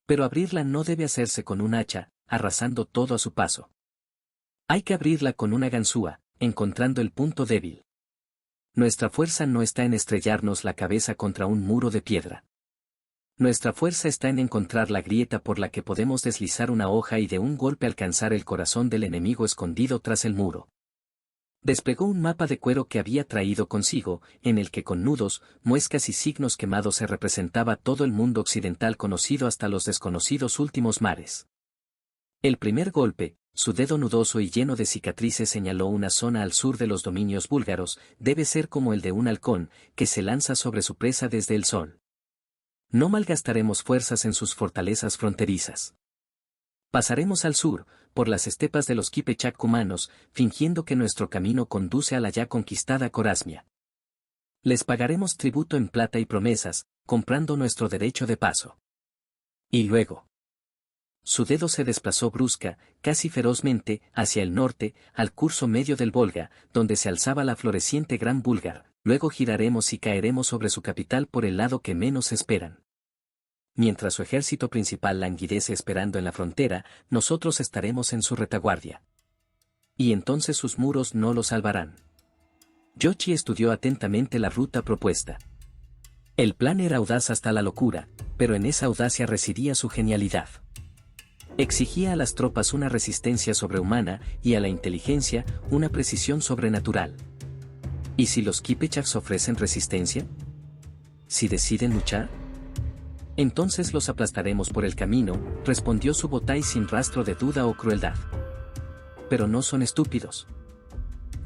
Pero abrirla no debe hacerse con un hacha, arrasando todo a su paso. Hay que abrirla con una ganzúa, encontrando el punto débil. Nuestra fuerza no está en estrellarnos la cabeza contra un muro de piedra. Nuestra fuerza está en encontrar la grieta por la que podemos deslizar una hoja y de un golpe alcanzar el corazón del enemigo escondido tras el muro. Desplegó un mapa de cuero que había traído consigo, en el que con nudos, muescas y signos quemados se representaba todo el mundo occidental conocido hasta los desconocidos últimos mares. El primer golpe, su dedo nudoso y lleno de cicatrices señaló una zona al sur de los dominios búlgaros, debe ser como el de un halcón, que se lanza sobre su presa desde el sol. No malgastaremos fuerzas en sus fortalezas fronterizas. Pasaremos al sur, por las estepas de los Kipechak cumanos, fingiendo que nuestro camino conduce a la ya conquistada Corasmia. Les pagaremos tributo en plata y promesas, comprando nuestro derecho de paso. Y luego. Su dedo se desplazó brusca, casi ferozmente, hacia el norte, al curso medio del Volga, donde se alzaba la floreciente Gran Búlgar. Luego giraremos y caeremos sobre su capital por el lado que menos esperan. Mientras su ejército principal languidece esperando en la frontera, nosotros estaremos en su retaguardia. Y entonces sus muros no lo salvarán. Yochi estudió atentamente la ruta propuesta. El plan era audaz hasta la locura, pero en esa audacia residía su genialidad. Exigía a las tropas una resistencia sobrehumana y a la inteligencia una precisión sobrenatural. ¿Y si los Kipechaks ofrecen resistencia? ¿Si deciden luchar? Entonces los aplastaremos por el camino, respondió Subotai sin rastro de duda o crueldad. Pero no son estúpidos.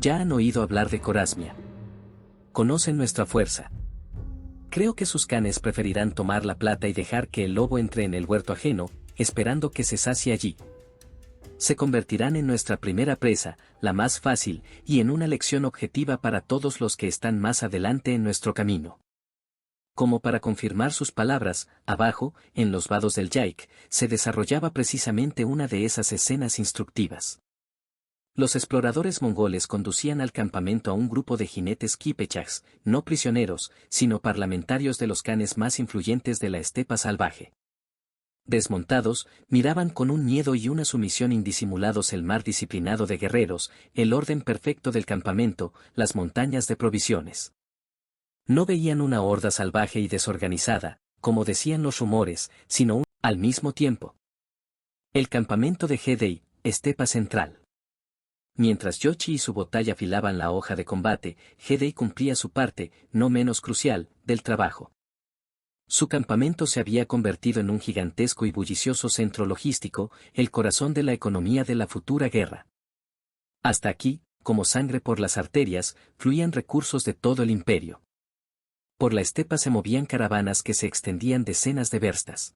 Ya han oído hablar de Corasmia. Conocen nuestra fuerza. Creo que sus canes preferirán tomar la plata y dejar que el lobo entre en el huerto ajeno, esperando que se sacie allí. Se convertirán en nuestra primera presa, la más fácil, y en una lección objetiva para todos los que están más adelante en nuestro camino. Como para confirmar sus palabras, abajo, en los vados del Yaik, se desarrollaba precisamente una de esas escenas instructivas. Los exploradores mongoles conducían al campamento a un grupo de jinetes Kipechaks, no prisioneros, sino parlamentarios de los canes más influyentes de la estepa salvaje. Desmontados, miraban con un miedo y una sumisión indisimulados el mar disciplinado de guerreros, el orden perfecto del campamento, las montañas de provisiones. No veían una horda salvaje y desorganizada, como decían los rumores, sino al mismo tiempo. El campamento de Hedei, estepa central. Mientras Yochi y Subotai afilaban la hoja de combate, Hedei cumplía su parte, no menos crucial, del trabajo. Su campamento se había convertido en un gigantesco y bullicioso centro logístico, el corazón de la economía de la futura guerra. Hasta aquí, como sangre por las arterias, fluían recursos de todo el imperio. Por la estepa se movían caravanas que se extendían decenas de verstas.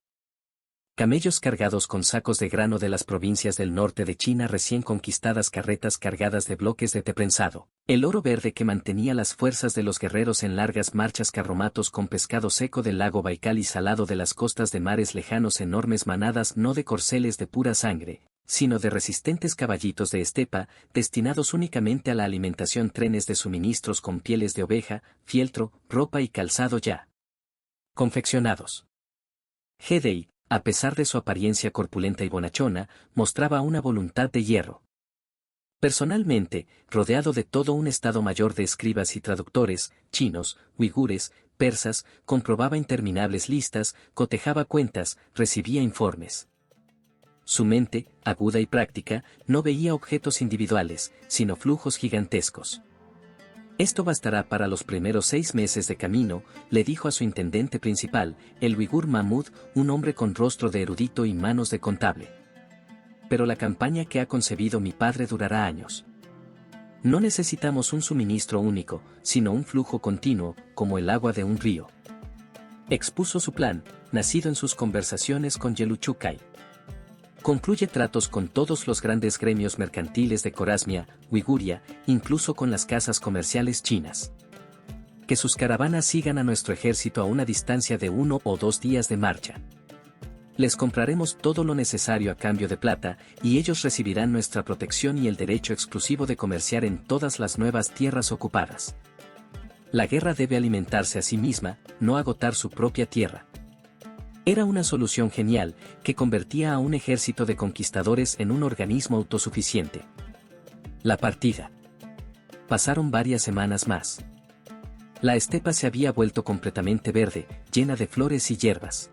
Camellos cargados con sacos de grano de las provincias del norte de China recién conquistadas, carretas cargadas de bloques de té prensado, el oro verde que mantenía las fuerzas de los guerreros en largas marchas, carromatos con pescado seco del lago Baikal y salado de las costas de mares lejanos, enormes manadas no de corceles de pura sangre, sino de resistentes caballitos de estepa, destinados únicamente a la alimentación, trenes de suministros con pieles de oveja, fieltro, ropa y calzado ya confeccionados. Hedei, a pesar de su apariencia corpulenta y bonachona, mostraba una voluntad de hierro. Personalmente, rodeado de todo un estado mayor de escribas y traductores, chinos, uigures, persas, comprobaba interminables listas, cotejaba cuentas, recibía informes. Su mente, aguda y práctica, no veía objetos individuales, sino flujos gigantescos. Esto bastará para los primeros 6 meses de camino, le dijo a su intendente principal, el uigur Mahmud, un hombre con rostro de erudito y manos de contable. Pero la campaña que ha concebido mi padre durará años. No necesitamos un suministro único, sino un flujo continuo, como el agua de un río. Expuso su plan, nacido en sus conversaciones con Yeluchukai. Concluye tratos con todos los grandes gremios mercantiles de Corasmia, Uiguria, incluso con las casas comerciales chinas. Que sus caravanas sigan a nuestro ejército a una distancia de 1 o 2 días de marcha. Les compraremos todo lo necesario a cambio de plata, y ellos recibirán nuestra protección y el derecho exclusivo de comerciar en todas las nuevas tierras ocupadas. La guerra debe alimentarse a sí misma, no agotar su propia tierra. Era una solución genial, que convertía a un ejército de conquistadores en un organismo autosuficiente. La partida. Pasaron varias semanas más. La estepa se había vuelto completamente verde, llena de flores y hierbas.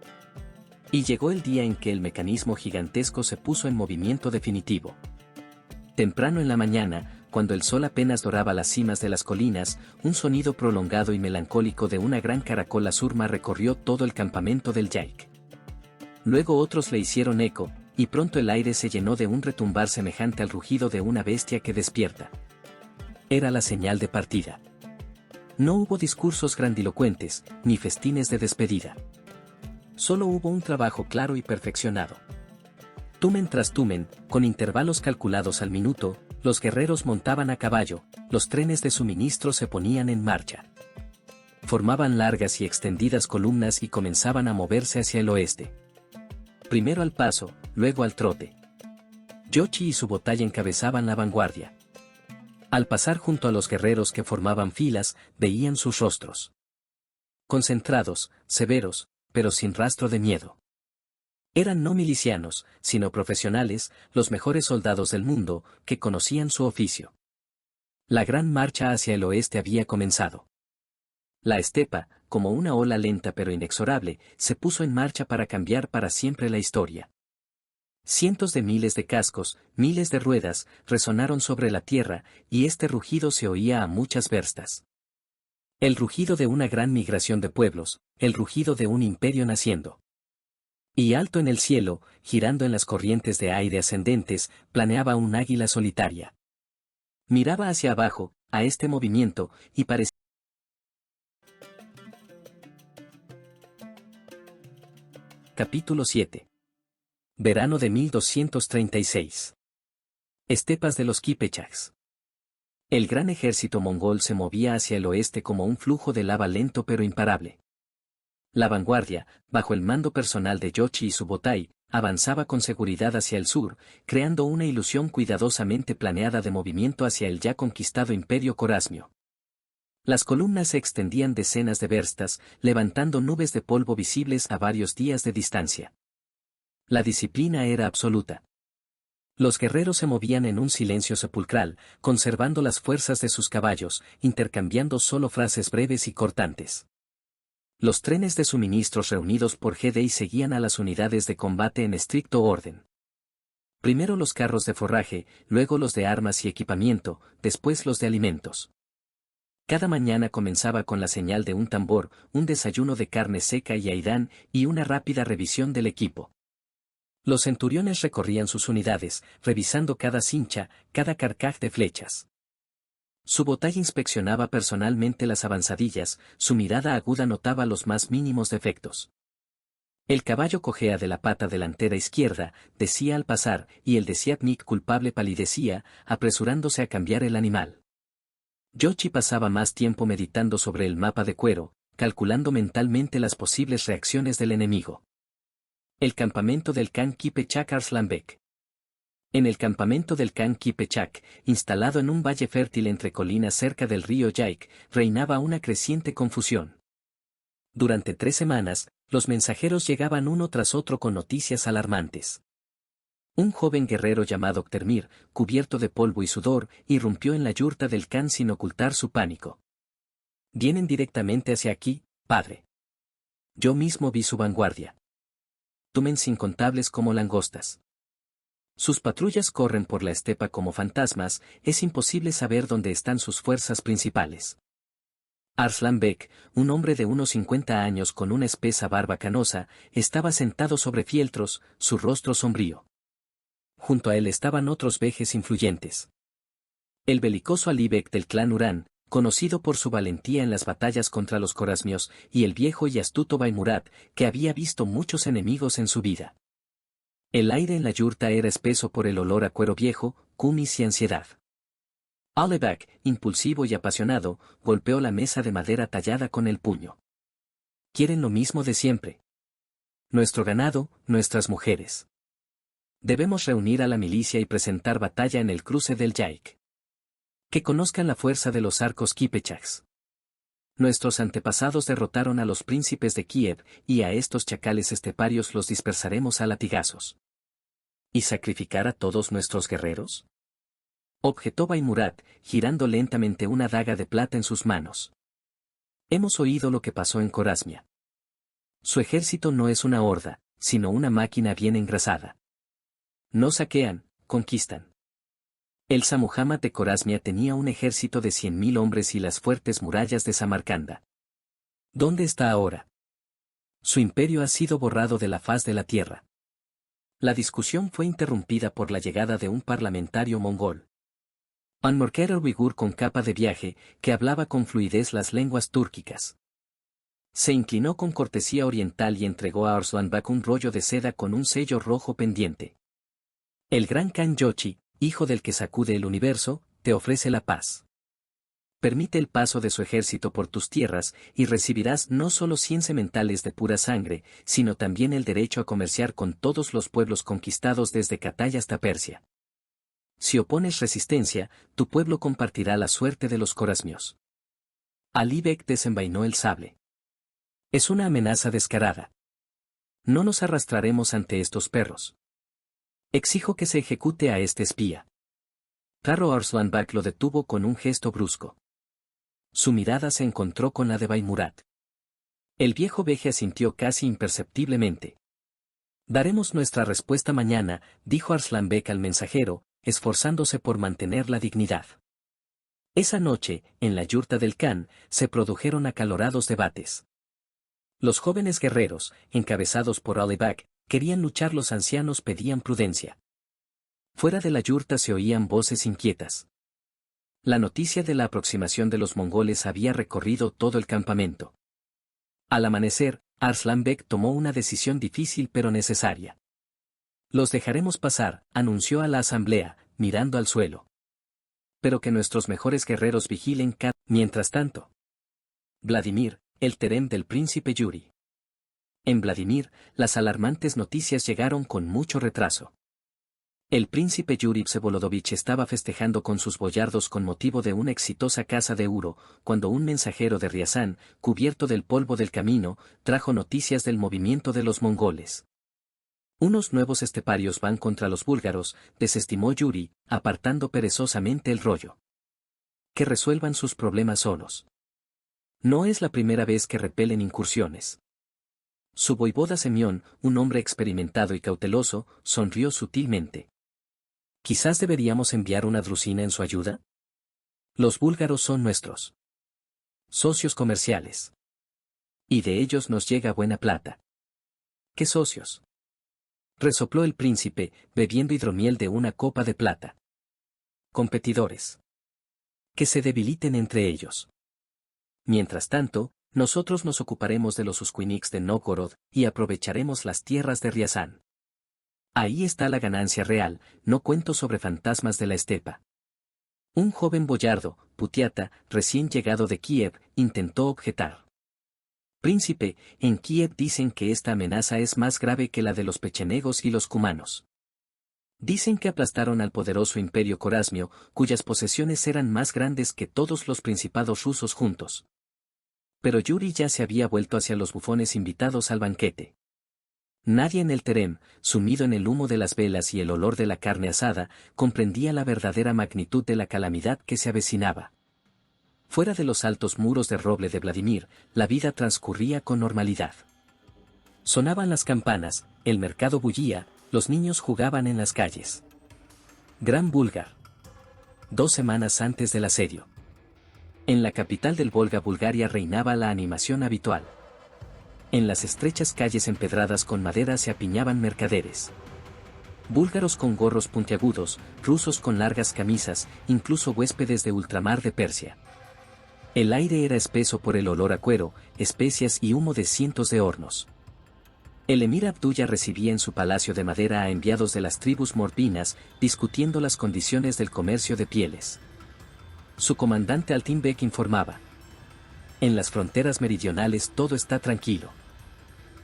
Y llegó el día en que el mecanismo gigantesco se puso en movimiento definitivo. Temprano en la mañana, cuando el sol apenas doraba las cimas de las colinas, un sonido prolongado y melancólico de una gran caracola surma recorrió todo el campamento del Yaik. Luego otros le hicieron eco, y pronto el aire se llenó de un retumbar semejante al rugido de una bestia que despierta. Era la señal de partida. No hubo discursos grandilocuentes, ni festines de despedida. Solo hubo un trabajo claro y perfeccionado. Tumen tras tumen, con intervalos calculados al minuto, los guerreros montaban a caballo, los trenes de suministro se ponían en marcha. formaban largas y extendidas columnas y comenzaban a moverse hacia el oeste. Primero al paso, luego al trote. Yoshi y Subotai encabezaban la vanguardia. Al pasar junto a los guerreros que formaban filas, veían sus rostros. Concentrados, severos, pero sin rastro de miedo. Eran no milicianos, sino profesionales, los mejores soldados del mundo, que conocían su oficio. La gran marcha hacia el oeste había comenzado. La estepa, como una ola lenta pero inexorable, se puso en marcha para cambiar para siempre la historia. Cientos de miles de cascos, miles de ruedas, resonaron sobre la tierra, y este rugido se oía a muchas verstas. El rugido de una gran migración de pueblos, el rugido de un imperio naciendo. Y alto en el cielo, girando en las corrientes de aire ascendentes, planeaba un águila solitaria. Miraba hacia abajo, a este movimiento, y parecía. Capítulo 7. Verano de 1236. Estepas de los Kipechaks. El gran ejército mongol se movía hacia el oeste como un flujo de lava lento pero imparable. La vanguardia, bajo el mando personal de Yoshi y Subotai, avanzaba con seguridad hacia el sur, creando una ilusión cuidadosamente planeada de movimiento hacia el ya conquistado imperio corasmio. Las columnas se extendían decenas de verstas, levantando nubes de polvo visibles a varios días de distancia. La disciplina era absoluta. Los guerreros se movían en un silencio sepulcral, conservando las fuerzas de sus caballos, intercambiando solo frases breves y cortantes. Los trenes de suministros reunidos por GDI seguían a las unidades de combate en estricto orden. Primero los carros de forraje, luego los de armas y equipamiento, después los de alimentos. Cada mañana comenzaba con la señal de un tambor, un desayuno de carne seca y aidán, y una rápida revisión del equipo. Los centuriones recorrían sus unidades, revisando cada cincha, cada carcaj de flechas. Subotai inspeccionaba personalmente las avanzadillas, su mirada aguda notaba los más mínimos defectos. El caballo cojea de la pata delantera izquierda, decía al pasar, y el desiatnik culpable palidecía, apresurándose a cambiar el animal. Yoshi pasaba más tiempo meditando sobre el mapa de cuero, calculando mentalmente las posibles reacciones del enemigo. El campamento del Khan Kipechak Arslanbek. En el campamento del Khan Kipechak, instalado en un valle fértil entre colinas cerca del río Yaik, reinaba una creciente confusión. Durante 3 semanas, los mensajeros llegaban uno tras otro con noticias alarmantes. Un joven guerrero llamado Ktermir, cubierto de polvo y sudor, irrumpió en la yurta del Khan sin ocultar su pánico. «Vienen directamente hacia aquí, padre. Yo mismo vi su vanguardia. Túmense incontables como langostas. Sus patrullas corren por la estepa como fantasmas, es imposible saber dónde están sus fuerzas principales». Arslanbek, un hombre de unos 50 años con una espesa barba canosa, estaba sentado sobre fieltros, su rostro sombrío. Junto a él estaban otros vejes influyentes. El belicoso Alibek del clan Urán, conocido por su valentía en las batallas contra los corasmios, y el viejo y astuto Baimurat, que había visto muchos enemigos en su vida. El aire en la yurta era espeso por el olor a cuero viejo, kumis y ansiedad. Alibek, impulsivo y apasionado, golpeó la mesa de madera tallada con el puño. Quieren lo mismo de siempre. Nuestro ganado, nuestras mujeres. Debemos reunir a la milicia y presentar batalla en el cruce del Yaik. Que conozcan la fuerza de los arcos Kipechaks. Nuestros antepasados derrotaron a los príncipes de Kiev, y a estos chacales esteparios los dispersaremos a latigazos. ¿Y sacrificar a todos nuestros guerreros?, objetó Baimurat, girando lentamente una daga de plata en sus manos. Hemos oído lo que pasó en Corasmia. Su ejército no es una horda, sino una máquina bien engrasada. No saquean, conquistan. El Shah Muhammad de Corasmia tenía un ejército de 100.000 hombres y las fuertes murallas de Samarcanda. ¿Dónde está ahora? Su imperio ha sido borrado de la faz de la tierra. La discusión fue interrumpida por la llegada de un parlamentario mongol. Anmorker el uigur con capa de viaje, que hablaba con fluidez las lenguas túrquicas. Se inclinó con cortesía oriental y entregó a Arslanbek un rollo de seda con un sello rojo pendiente. El gran Khan Yoshi, hijo del que sacude el universo, te ofrece la paz. Permite el paso de su ejército por tus tierras, y recibirás no solo 100 sementales de pura sangre, sino también el derecho a comerciar con todos los pueblos conquistados desde Catay hasta Persia. Si opones resistencia, tu pueblo compartirá la suerte de los corasmios. Ali Bek desenvainó el sable. Es una amenaza descarada. No nos arrastraremos ante estos perros. Exijo que se ejecute a este espía. Raro Arslanbek lo detuvo con un gesto brusco. Su mirada se encontró con la de Baimurat. El viejo veje asintió casi imperceptiblemente. Daremos nuestra respuesta mañana, dijo Arslanbek al mensajero, esforzándose por mantener la dignidad. Esa noche, en la yurta del Khan, se produjeron acalorados debates. Los jóvenes guerreros, encabezados por Ali Bek, querían luchar, los ancianos pedían prudencia. Fuera de la yurta se oían voces inquietas. La noticia de la aproximación de los mongoles había recorrido todo el campamento. Al amanecer, Arslanbek tomó una decisión difícil pero necesaria. Los dejaremos pasar, anunció a la asamblea, mirando al suelo. Pero que nuestros mejores guerreros vigilen cada... Mientras tanto, Vladimir, el terem del príncipe Yuri. En Vladimir, las alarmantes noticias llegaron con mucho retraso. El príncipe Yuri Vsevolodovich estaba festejando con sus boyardos con motivo de una exitosa caza de Uro, cuando un mensajero de Riazán, cubierto del polvo del camino, trajo noticias del movimiento de los mongoles. Unos nuevos esteparios van contra los búlgaros, desestimó Yuri, apartando perezosamente el rollo. Que resuelvan sus problemas solos. No es la primera vez que repelen incursiones. Su voivoda Semión, un hombre experimentado y cauteloso, sonrió sutilmente. ¿Quizás deberíamos enviar una drusina en su ayuda? Los búlgaros son nuestros socios comerciales. Y de ellos nos llega buena plata. ¿Qué socios? Resopló el príncipe, bebiendo hidromiel de una copa de plata. Competidores. Que se debiliten entre ellos. Mientras tanto, nosotros nos ocuparemos de los Uskuiniks de Novgorod y aprovecharemos las tierras de Riazán. Ahí está la ganancia real, no cuento sobre fantasmas de la estepa. Un joven boyardo, Putiata, recién llegado de Kiev, intentó objetar. Príncipe, en Kiev dicen que esta amenaza es más grave que la de los pechenegos y los cumanos. Dicen que aplastaron al poderoso imperio corasmio, cuyas posesiones eran más grandes que todos los principados rusos juntos. Pero Yuri ya se había vuelto hacia los bufones invitados al banquete. Nadie en el terem, sumido en el humo de las velas y el olor de la carne asada, comprendía la verdadera magnitud de la calamidad que se avecinaba. Fuera de los altos muros de roble de Vladimir, la vida transcurría con normalidad. Sonaban las campanas, el mercado bullía, los niños jugaban en las calles. Gran Búlgar. 2 semanas antes del asedio. En la capital del Volga, Bulgaria, reinaba la animación habitual. En las estrechas calles empedradas con madera se apiñaban mercaderes. Búlgaros con gorros puntiagudos, rusos con largas camisas, incluso huéspedes de ultramar de Persia. El aire era espeso por el olor a cuero, especias y humo de cientos de hornos. El emir Abdullah recibía en su palacio de madera a enviados de las tribus morbinas, discutiendo las condiciones del comercio de pieles. Su comandante Altinbek informaba: en las fronteras meridionales todo está tranquilo.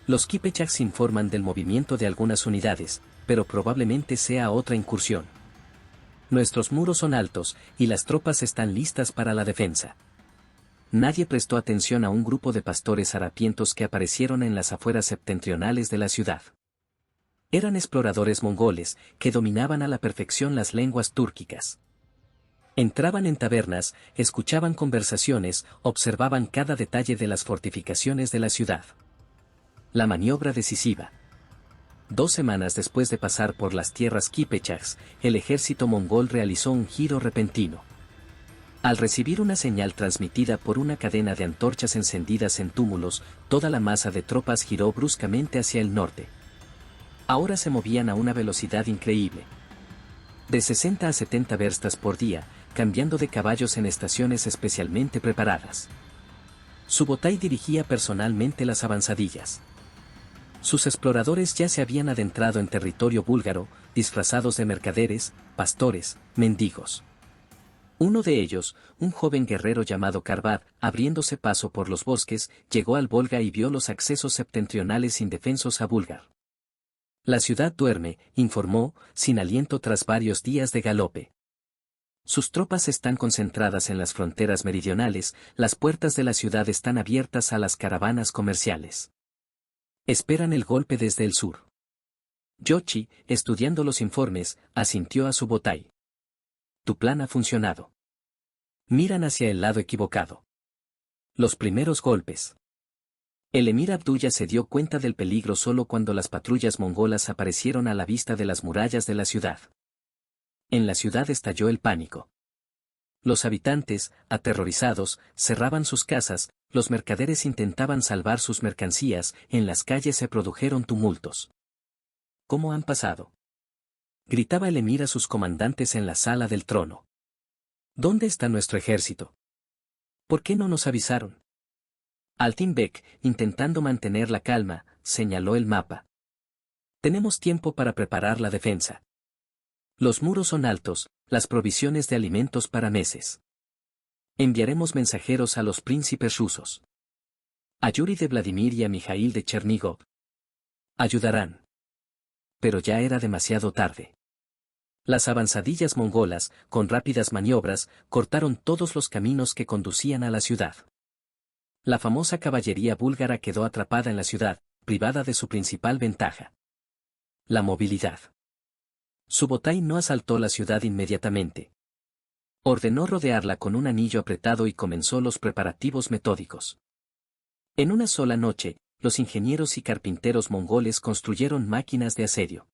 Los Kipechaks informan del movimiento de algunas unidades, pero probablemente sea otra incursión. Nuestros muros son altos, y las tropas están listas para la defensa. Nadie prestó atención a un grupo de pastores harapientos que aparecieron en las afueras septentrionales de la ciudad. Eran exploradores mongoles, que dominaban a la perfección las lenguas túrquicas. Entraban en tabernas, escuchaban conversaciones, observaban cada detalle de las fortificaciones de la ciudad. La maniobra decisiva. 2 semanas después de pasar por las tierras Kipechaks, el ejército mongol realizó un giro repentino. Al recibir una señal transmitida por una cadena de antorchas encendidas en túmulos, toda la masa de tropas giró bruscamente hacia el norte. Ahora se movían a una velocidad increíble. De 60 a 70 verstas por día, cambiando de caballos en estaciones especialmente preparadas. Subotai dirigía personalmente las avanzadillas. Sus exploradores ya se habían adentrado en territorio búlgaro, disfrazados de mercaderes, pastores, mendigos. Uno de ellos, un joven guerrero llamado Karvad, abriéndose paso por los bosques, llegó al Volga y vio los accesos septentrionales indefensos a Bulgar. La ciudad duerme, informó, sin aliento tras varios días de galope. Sus tropas están concentradas en las fronteras meridionales, las puertas de la ciudad están abiertas a las caravanas comerciales. Esperan el golpe desde el sur. Yochi, estudiando los informes, asintió a Subotai. Tu plan ha funcionado. Miran hacia el lado equivocado. Los primeros golpes. El emir Abdullah se dio cuenta del peligro solo cuando las patrullas mongolas aparecieron a la vista de las murallas de la ciudad. En la ciudad estalló el pánico. Los habitantes, aterrorizados, cerraban sus casas, los mercaderes intentaban salvar sus mercancías, en las calles se produjeron tumultos. ¿Cómo han pasado?, gritaba el emir a sus comandantes en la sala del trono. ¿Dónde está nuestro ejército? ¿Por qué no nos avisaron? Altin Bek, intentando mantener la calma, señaló el mapa. Tenemos tiempo para preparar la defensa. Los muros son altos, las provisiones de alimentos para meses. Enviaremos mensajeros a los príncipes rusos. A Yuri de Vladimir y a Mijail de Chernigov. Ayudarán. Pero ya era demasiado tarde. Las avanzadillas mongolas, con rápidas maniobras, cortaron todos los caminos que conducían a la ciudad. La famosa caballería búlgara quedó atrapada en la ciudad, privada de su principal ventaja: la movilidad. Subotai no asaltó la ciudad inmediatamente. Ordenó rodearla con un anillo apretado y comenzó los preparativos metódicos. En una sola noche, los ingenieros y carpinteros mongoles construyeron máquinas de asedio,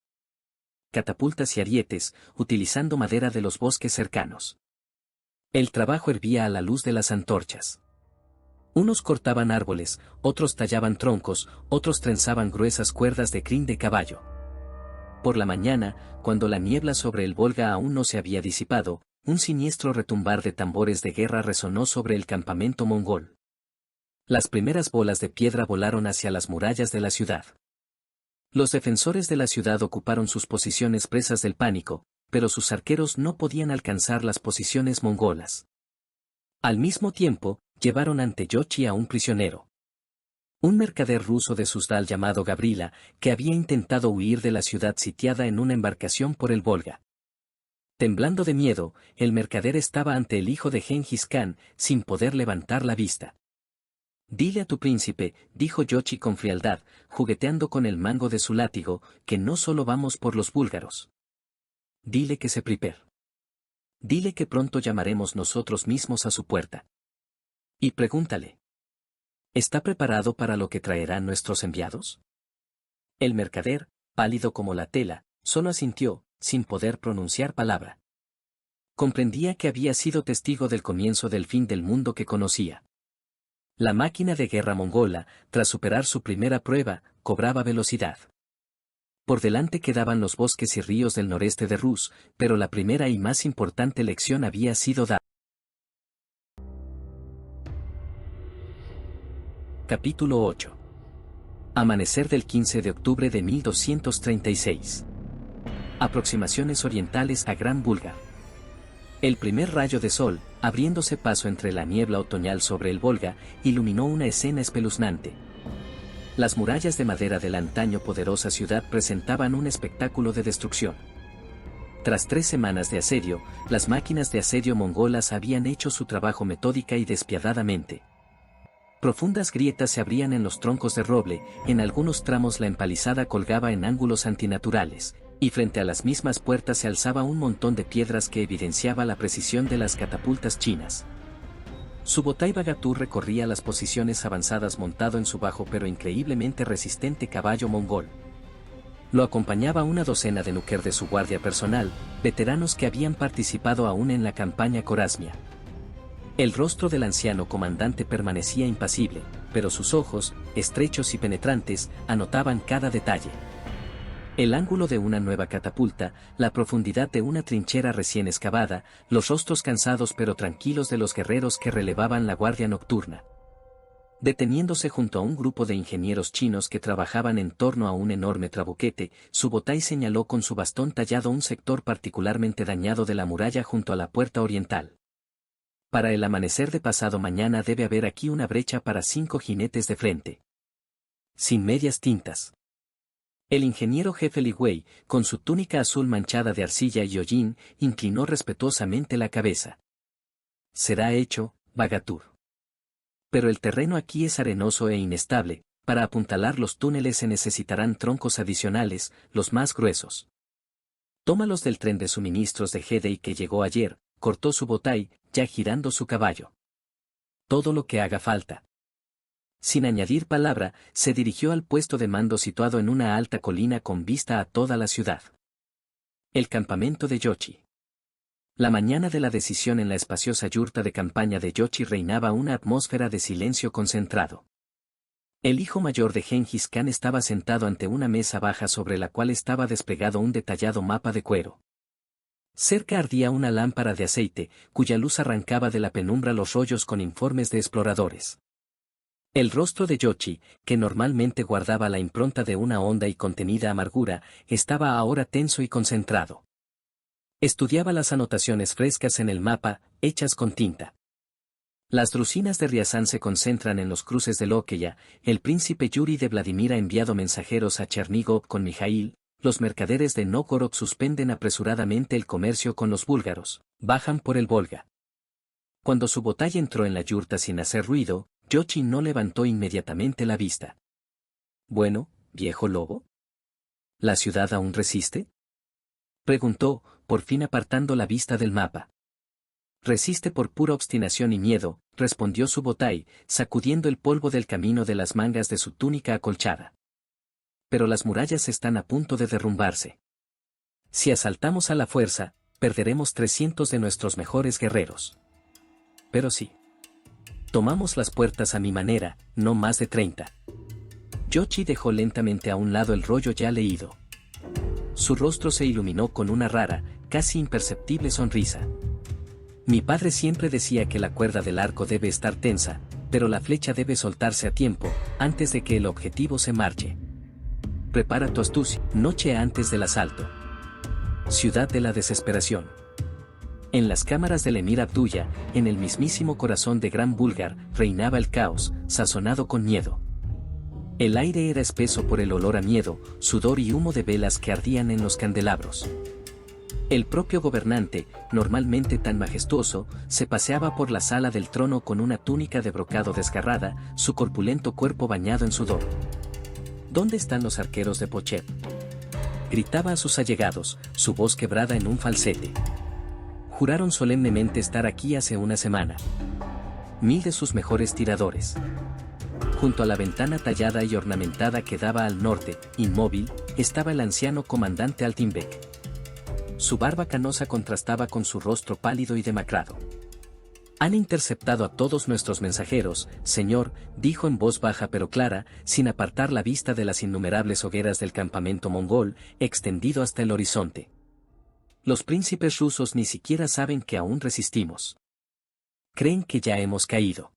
catapultas y arietes, utilizando madera de los bosques cercanos. El trabajo hervía a la luz de las antorchas. Unos cortaban árboles, otros tallaban troncos, otros trenzaban gruesas cuerdas de crin de caballo. Por la mañana, cuando la niebla sobre el Volga aún no se había disipado, un siniestro retumbar de tambores de guerra resonó sobre el campamento mongol. Las primeras bolas de piedra volaron hacia las murallas de la ciudad. Los defensores de la ciudad ocuparon sus posiciones presas del pánico, pero sus arqueros no podían alcanzar las posiciones mongolas. Al mismo tiempo, llevaron ante Yochi a un prisionero. Un mercader ruso de Suzdal llamado Gavrila, que había intentado huir de la ciudad sitiada en una embarcación por el Volga. Temblando de miedo, el mercader estaba ante el hijo de Gengis Khan, sin poder levantar la vista. Dile a tu príncipe, dijo Yochi con frialdad, jugueteando con el mango de su látigo, que no solo vamos por los búlgaros. Dile que se prepare. Dile que pronto llamaremos nosotros mismos a su puerta. Y pregúntale: ¿está preparado para lo que traerán nuestros enviados? El mercader, pálido como la tela, solo asintió, sin poder pronunciar palabra. Comprendía que había sido testigo del comienzo del fin del mundo que conocía. La máquina de guerra mongola, tras superar su primera prueba, cobraba velocidad. Por delante quedaban los bosques y ríos del noreste de Rus, pero la primera y más importante lección había sido dada. Capítulo 8. Amanecer del 15 de octubre de 1236. Aproximaciones orientales a Gran Bulgar. El primer rayo de sol, abriéndose paso entre la niebla otoñal sobre el Volga, iluminó una escena espeluznante. Las murallas de madera de la antaño poderosa ciudad presentaban un espectáculo de destrucción. Tras 3 semanas de asedio, las máquinas de asedio mongolas habían hecho su trabajo metódica y despiadadamente. Profundas grietas se abrían en los troncos de roble, en algunos tramos la empalizada colgaba en ángulos antinaturales, y frente a las mismas puertas se alzaba un montón de piedras que evidenciaba la precisión de las catapultas chinas. Subotai Bagatur recorría las posiciones avanzadas montado en su bajo pero increíblemente resistente caballo mongol. Lo acompañaba una docena de nuker de su guardia personal, veteranos que habían participado aún en la campaña Corasmia. El rostro del anciano comandante permanecía impasible, pero sus ojos, estrechos y penetrantes, anotaban cada detalle. El ángulo de una nueva catapulta, la profundidad de una trinchera recién excavada, los rostros cansados pero tranquilos de los guerreros que relevaban la guardia nocturna. Deteniéndose junto a un grupo de ingenieros chinos que trabajaban en torno a un enorme trabuquete, Subotai señaló con su bastón tallado un sector particularmente dañado de la muralla junto a la puerta oriental. Para el amanecer de pasado mañana debe haber aquí una brecha para 5 jinetes de frente. Sin medias tintas. El ingeniero jefe Li Wei, con su túnica azul manchada de arcilla y hollín, inclinó respetuosamente la cabeza. Será hecho, Bagatur. Pero el terreno aquí es arenoso e inestable, para apuntalar los túneles se necesitarán troncos adicionales, los más gruesos. Tómalos del tren de suministros de Hedei que llegó ayer, cortó su botay, ya girando su caballo. Todo lo que haga falta. Sin añadir palabra, se dirigió al puesto de mando situado en una alta colina con vista a toda la ciudad. El campamento de Yochi. La mañana de la decisión en la espaciosa yurta de campaña de Yochi reinaba una atmósfera de silencio concentrado. El hijo mayor de Gengis Khan estaba sentado ante una mesa baja sobre la cual estaba desplegado un detallado mapa de cuero. Cerca ardía una lámpara de aceite, cuya luz arrancaba de la penumbra los rollos con informes de exploradores. El rostro de Yochi, que normalmente guardaba la impronta de una honda y contenida amargura, estaba ahora tenso y concentrado. Estudiaba las anotaciones frescas en el mapa, hechas con tinta. Las drusinas de Riazán se concentran en los cruces de Lokeya, el príncipe Yuri de Vladimir ha enviado mensajeros a Chernigov con Mijail, los mercaderes de Novgorod suspenden apresuradamente el comercio con los búlgaros, bajan por el Volga. Cuando su botalla entró en la yurta sin hacer ruido, Yochi no levantó inmediatamente la vista. Bueno, viejo lobo. ¿La ciudad aún resiste? Preguntó, por fin apartando la vista del mapa. Resiste por pura obstinación y miedo, respondió su botay, sacudiendo el polvo del camino de las mangas de su túnica acolchada. Pero las murallas están a punto de derrumbarse. Si asaltamos a la fuerza, perderemos 300 de nuestros mejores guerreros. Pero sí. Tomamos las puertas a mi manera, no más de 30. Yochi dejó lentamente a un lado el rollo ya leído. Su rostro se iluminó con una rara, casi imperceptible sonrisa. Mi padre siempre decía que la cuerda del arco debe estar tensa, pero la flecha debe soltarse a tiempo, antes de que el objetivo se marche. Prepara tu astucia, noche antes del asalto. Ciudad de la desesperación. En las cámaras del emir Abdullah, en el mismísimo corazón de Gran Bulgar, reinaba el caos, sazonado con miedo. El aire era espeso por el olor a miedo, sudor y humo de velas que ardían en los candelabros. El propio gobernante, normalmente tan majestuoso, se paseaba por la sala del trono con una túnica de brocado desgarrada, su corpulento cuerpo bañado en sudor. ¿Dónde están los arqueros de Pochet? Gritaba a sus allegados, su voz quebrada en un falsete. Juraron solemnemente estar aquí hace una semana. 1000 de sus mejores tiradores. Junto a la ventana tallada y ornamentada que daba al norte, inmóvil, estaba el anciano comandante Altinbek. Su barba canosa contrastaba con su rostro pálido y demacrado. Han interceptado a todos nuestros mensajeros, señor, dijo en voz baja pero clara, sin apartar la vista de las innumerables hogueras del campamento mongol, extendido hasta el horizonte. Los príncipes rusos ni siquiera saben que aún resistimos. Creen que ya hemos caído.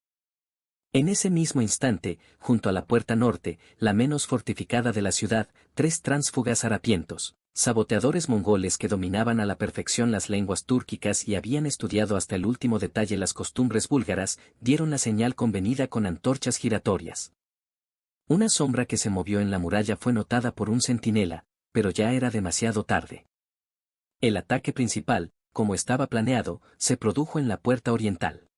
En ese mismo instante, junto a la puerta norte, la menos fortificada de la ciudad, 3 tránsfugas harapientos, saboteadores mongoles que dominaban a la perfección las lenguas túrquicas y habían estudiado hasta el último detalle las costumbres búlgaras, dieron la señal convenida con antorchas giratorias. Una sombra que se movió en la muralla fue notada por un centinela, pero ya era demasiado tarde. El ataque principal, como estaba planeado, se produjo en la puerta oriental.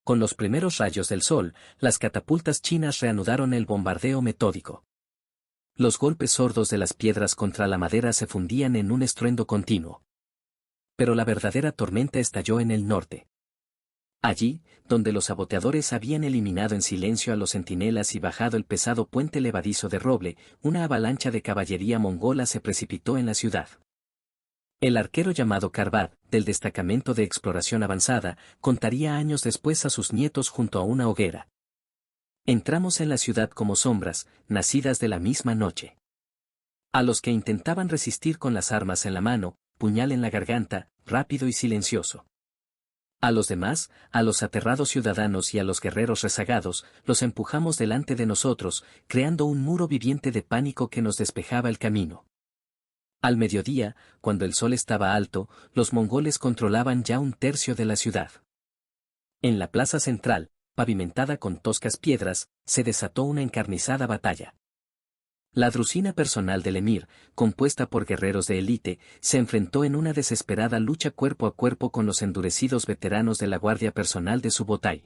Con los primeros rayos del sol, las catapultas chinas reanudaron el bombardeo metódico. Los golpes sordos de las piedras contra la madera se fundían en un estruendo continuo. Pero la verdadera tormenta estalló en el norte. Allí, donde los saboteadores habían eliminado en silencio a los centinelas y bajado el pesado puente levadizo de roble, una avalancha de caballería mongola se precipitó en la ciudad. El arquero llamado Karvad, del destacamento de exploración avanzada, contaría años después a sus nietos junto a una hoguera. Entramos en la ciudad como sombras, nacidas de la misma noche. A los que intentaban resistir con las armas en la mano, puñal en la garganta, rápido y silencioso. A los demás, a los aterrados ciudadanos y a los guerreros rezagados, los empujamos delante de nosotros, creando un muro viviente de pánico que nos despejaba el camino. Al mediodía, cuando el sol estaba alto, los mongoles controlaban ya 1/3 de la ciudad. En la plaza central, pavimentada con toscas piedras, se desató una encarnizada batalla. La drusina personal del emir, compuesta por guerreros de élite, se enfrentó en una desesperada lucha cuerpo a cuerpo con los endurecidos veteranos de la guardia personal de Subotai.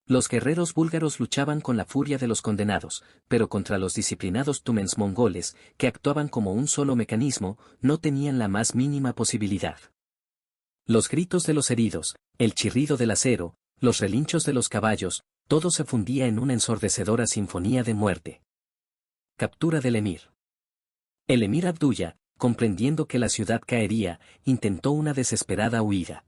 Los guerreros búlgaros luchaban con la furia de los condenados, pero contra los disciplinados tumens mongoles, que actuaban como un solo mecanismo, no tenían la más mínima posibilidad. Los gritos de los heridos, el chirrido del acero, los relinchos de los caballos, todo se fundía en una ensordecedora sinfonía de muerte. Captura del emir. El emir Abdullah, comprendiendo que la ciudad caería, intentó una desesperada huida.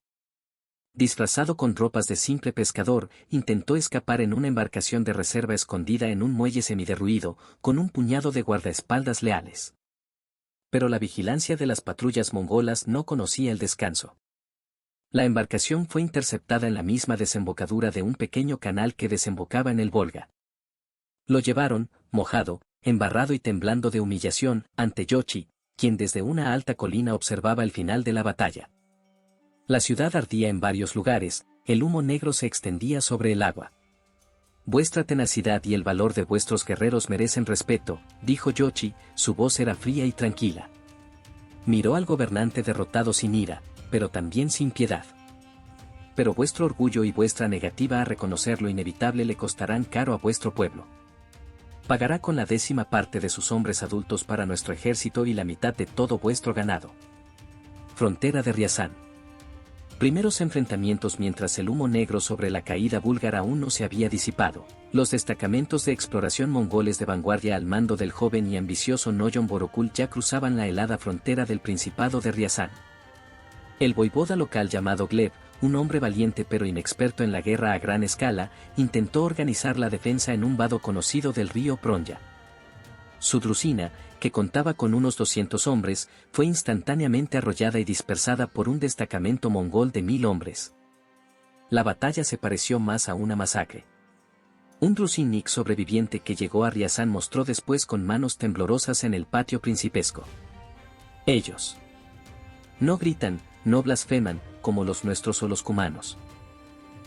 Disfrazado con ropas de simple pescador, intentó escapar en una embarcación de reserva escondida en un muelle semiderruido, con un puñado de guardaespaldas leales. Pero la vigilancia de las patrullas mongolas no conocía el descanso. La embarcación fue interceptada en la misma desembocadura de un pequeño canal que desembocaba en el Volga. Lo llevaron, mojado, embarrado y temblando de humillación, ante Yochi, quien desde una alta colina observaba el final de la batalla. La ciudad ardía en varios lugares, el humo negro se extendía sobre el agua. Vuestra tenacidad y el valor de vuestros guerreros merecen respeto, dijo Yochi, su voz era fría y tranquila. Miró al gobernante derrotado sin ira, pero también sin piedad. Pero vuestro orgullo y vuestra negativa a reconocer lo inevitable le costarán caro a vuestro pueblo. Pagará con la 10ª parte de sus hombres adultos para nuestro ejército y la mitad de todo vuestro ganado. Frontera de Riazán. Primeros enfrentamientos. Mientras el humo negro sobre la caída búlgara aún no se había disipado, los destacamentos de exploración mongoles de vanguardia al mando del joven y ambicioso Noyon Borokul ya cruzaban la helada frontera del Principado de Riazán. El voivoda local llamado Gleb, un hombre valiente pero inexperto en la guerra a gran escala, intentó organizar la defensa en un vado conocido del río Pronya. Su drusina, que contaba con unos 200 hombres, fue instantáneamente arrollada y dispersada por un destacamento mongol de 1000 hombres. La batalla se pareció más a una masacre. Un drusinik sobreviviente que llegó a Riazán mostró después con manos temblorosas en el patio principesco. Ellos no gritan, no blasfeman, como los nuestros o los cumanos.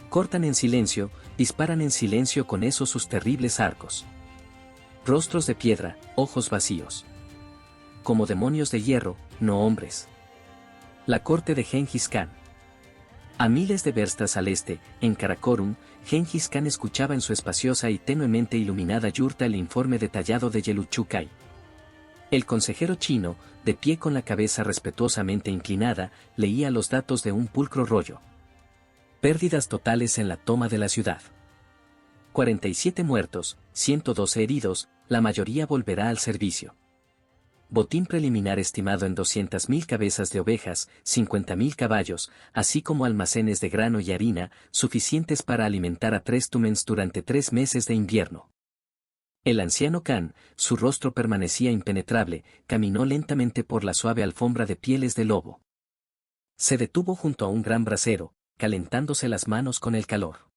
Cortan en silencio, disparan en silencio con esos sus terribles arcos. Rostros de piedra, ojos vacíos. Como demonios de hierro, no hombres. La corte de Gengis Khan. A miles de verstas al este, en Karakorum, Gengis Khan escuchaba en su espaciosa y tenuemente iluminada yurta el informe detallado de Yeluchukai. El consejero chino, de pie con la cabeza respetuosamente inclinada, leía los datos de un pulcro rollo. Pérdidas totales en la toma de la ciudad. 47 muertos, 112 heridos, la mayoría volverá al servicio. Botín preliminar estimado en 200.000 cabezas de ovejas, 50.000 caballos, así como almacenes de grano y harina, suficientes para alimentar a 3 tumens durante 3 meses de invierno. El anciano Khan, su rostro permanecía impenetrable, caminó lentamente por la suave alfombra de pieles de lobo. Se detuvo junto a un gran brasero, calentándose las manos con el calor.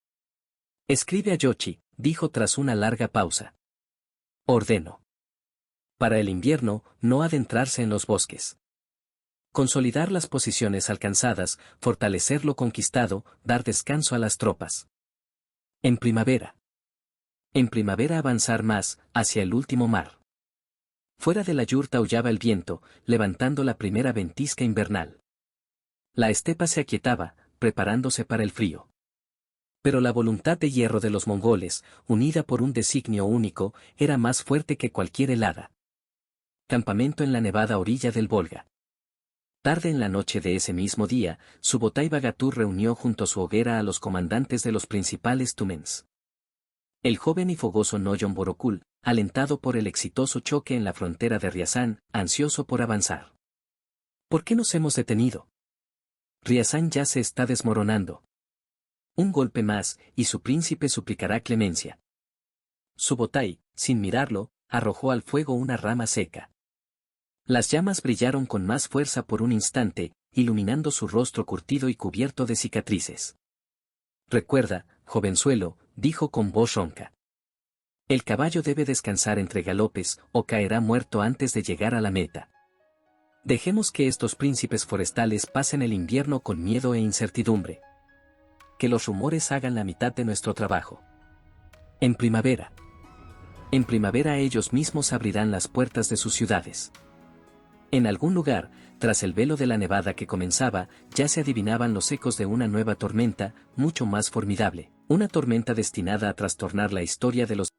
Escribe a Yochi, dijo tras una larga pausa. Ordeno. Para el invierno, no adentrarse en los bosques. Consolidar las posiciones alcanzadas, fortalecer lo conquistado, dar descanso a las tropas. En primavera. En primavera avanzar más, hacia el último mar. Fuera de la yurta aullaba el viento, levantando la primera ventisca invernal. La estepa se aquietaba, preparándose para el frío. Pero la voluntad de hierro de los mongoles, unida por un designio único, era más fuerte que cualquier helada. Campamento en la nevada orilla del Volga. Tarde en la noche de ese mismo día, Subotai Bagatur reunió junto a su hoguera a los comandantes de los principales tumens. El joven y fogoso Noyon Borokul, alentado por el exitoso choque en la frontera de Riazán, ansioso por avanzar. ¿Por qué nos hemos detenido? Riazán ya se está desmoronando. Un golpe más, y su príncipe suplicará clemencia. Subotai, sin mirarlo, arrojó al fuego una rama seca. Las llamas brillaron con más fuerza por un instante, iluminando su rostro curtido y cubierto de cicatrices. Recuerda, jovenzuelo, dijo con voz ronca. El caballo debe descansar entre galopes, o caerá muerto antes de llegar a la meta. Dejemos que estos príncipes forestales pasen el invierno con miedo e incertidumbre. que los rumores hagan la mitad de nuestro trabajo. En primavera. En primavera ellos mismos abrirán las puertas de sus ciudades. En algún lugar, tras el velo de la nevada que comenzaba, ya se adivinaban los ecos de una nueva tormenta, mucho más formidable, una tormenta destinada a trastornar la historia de los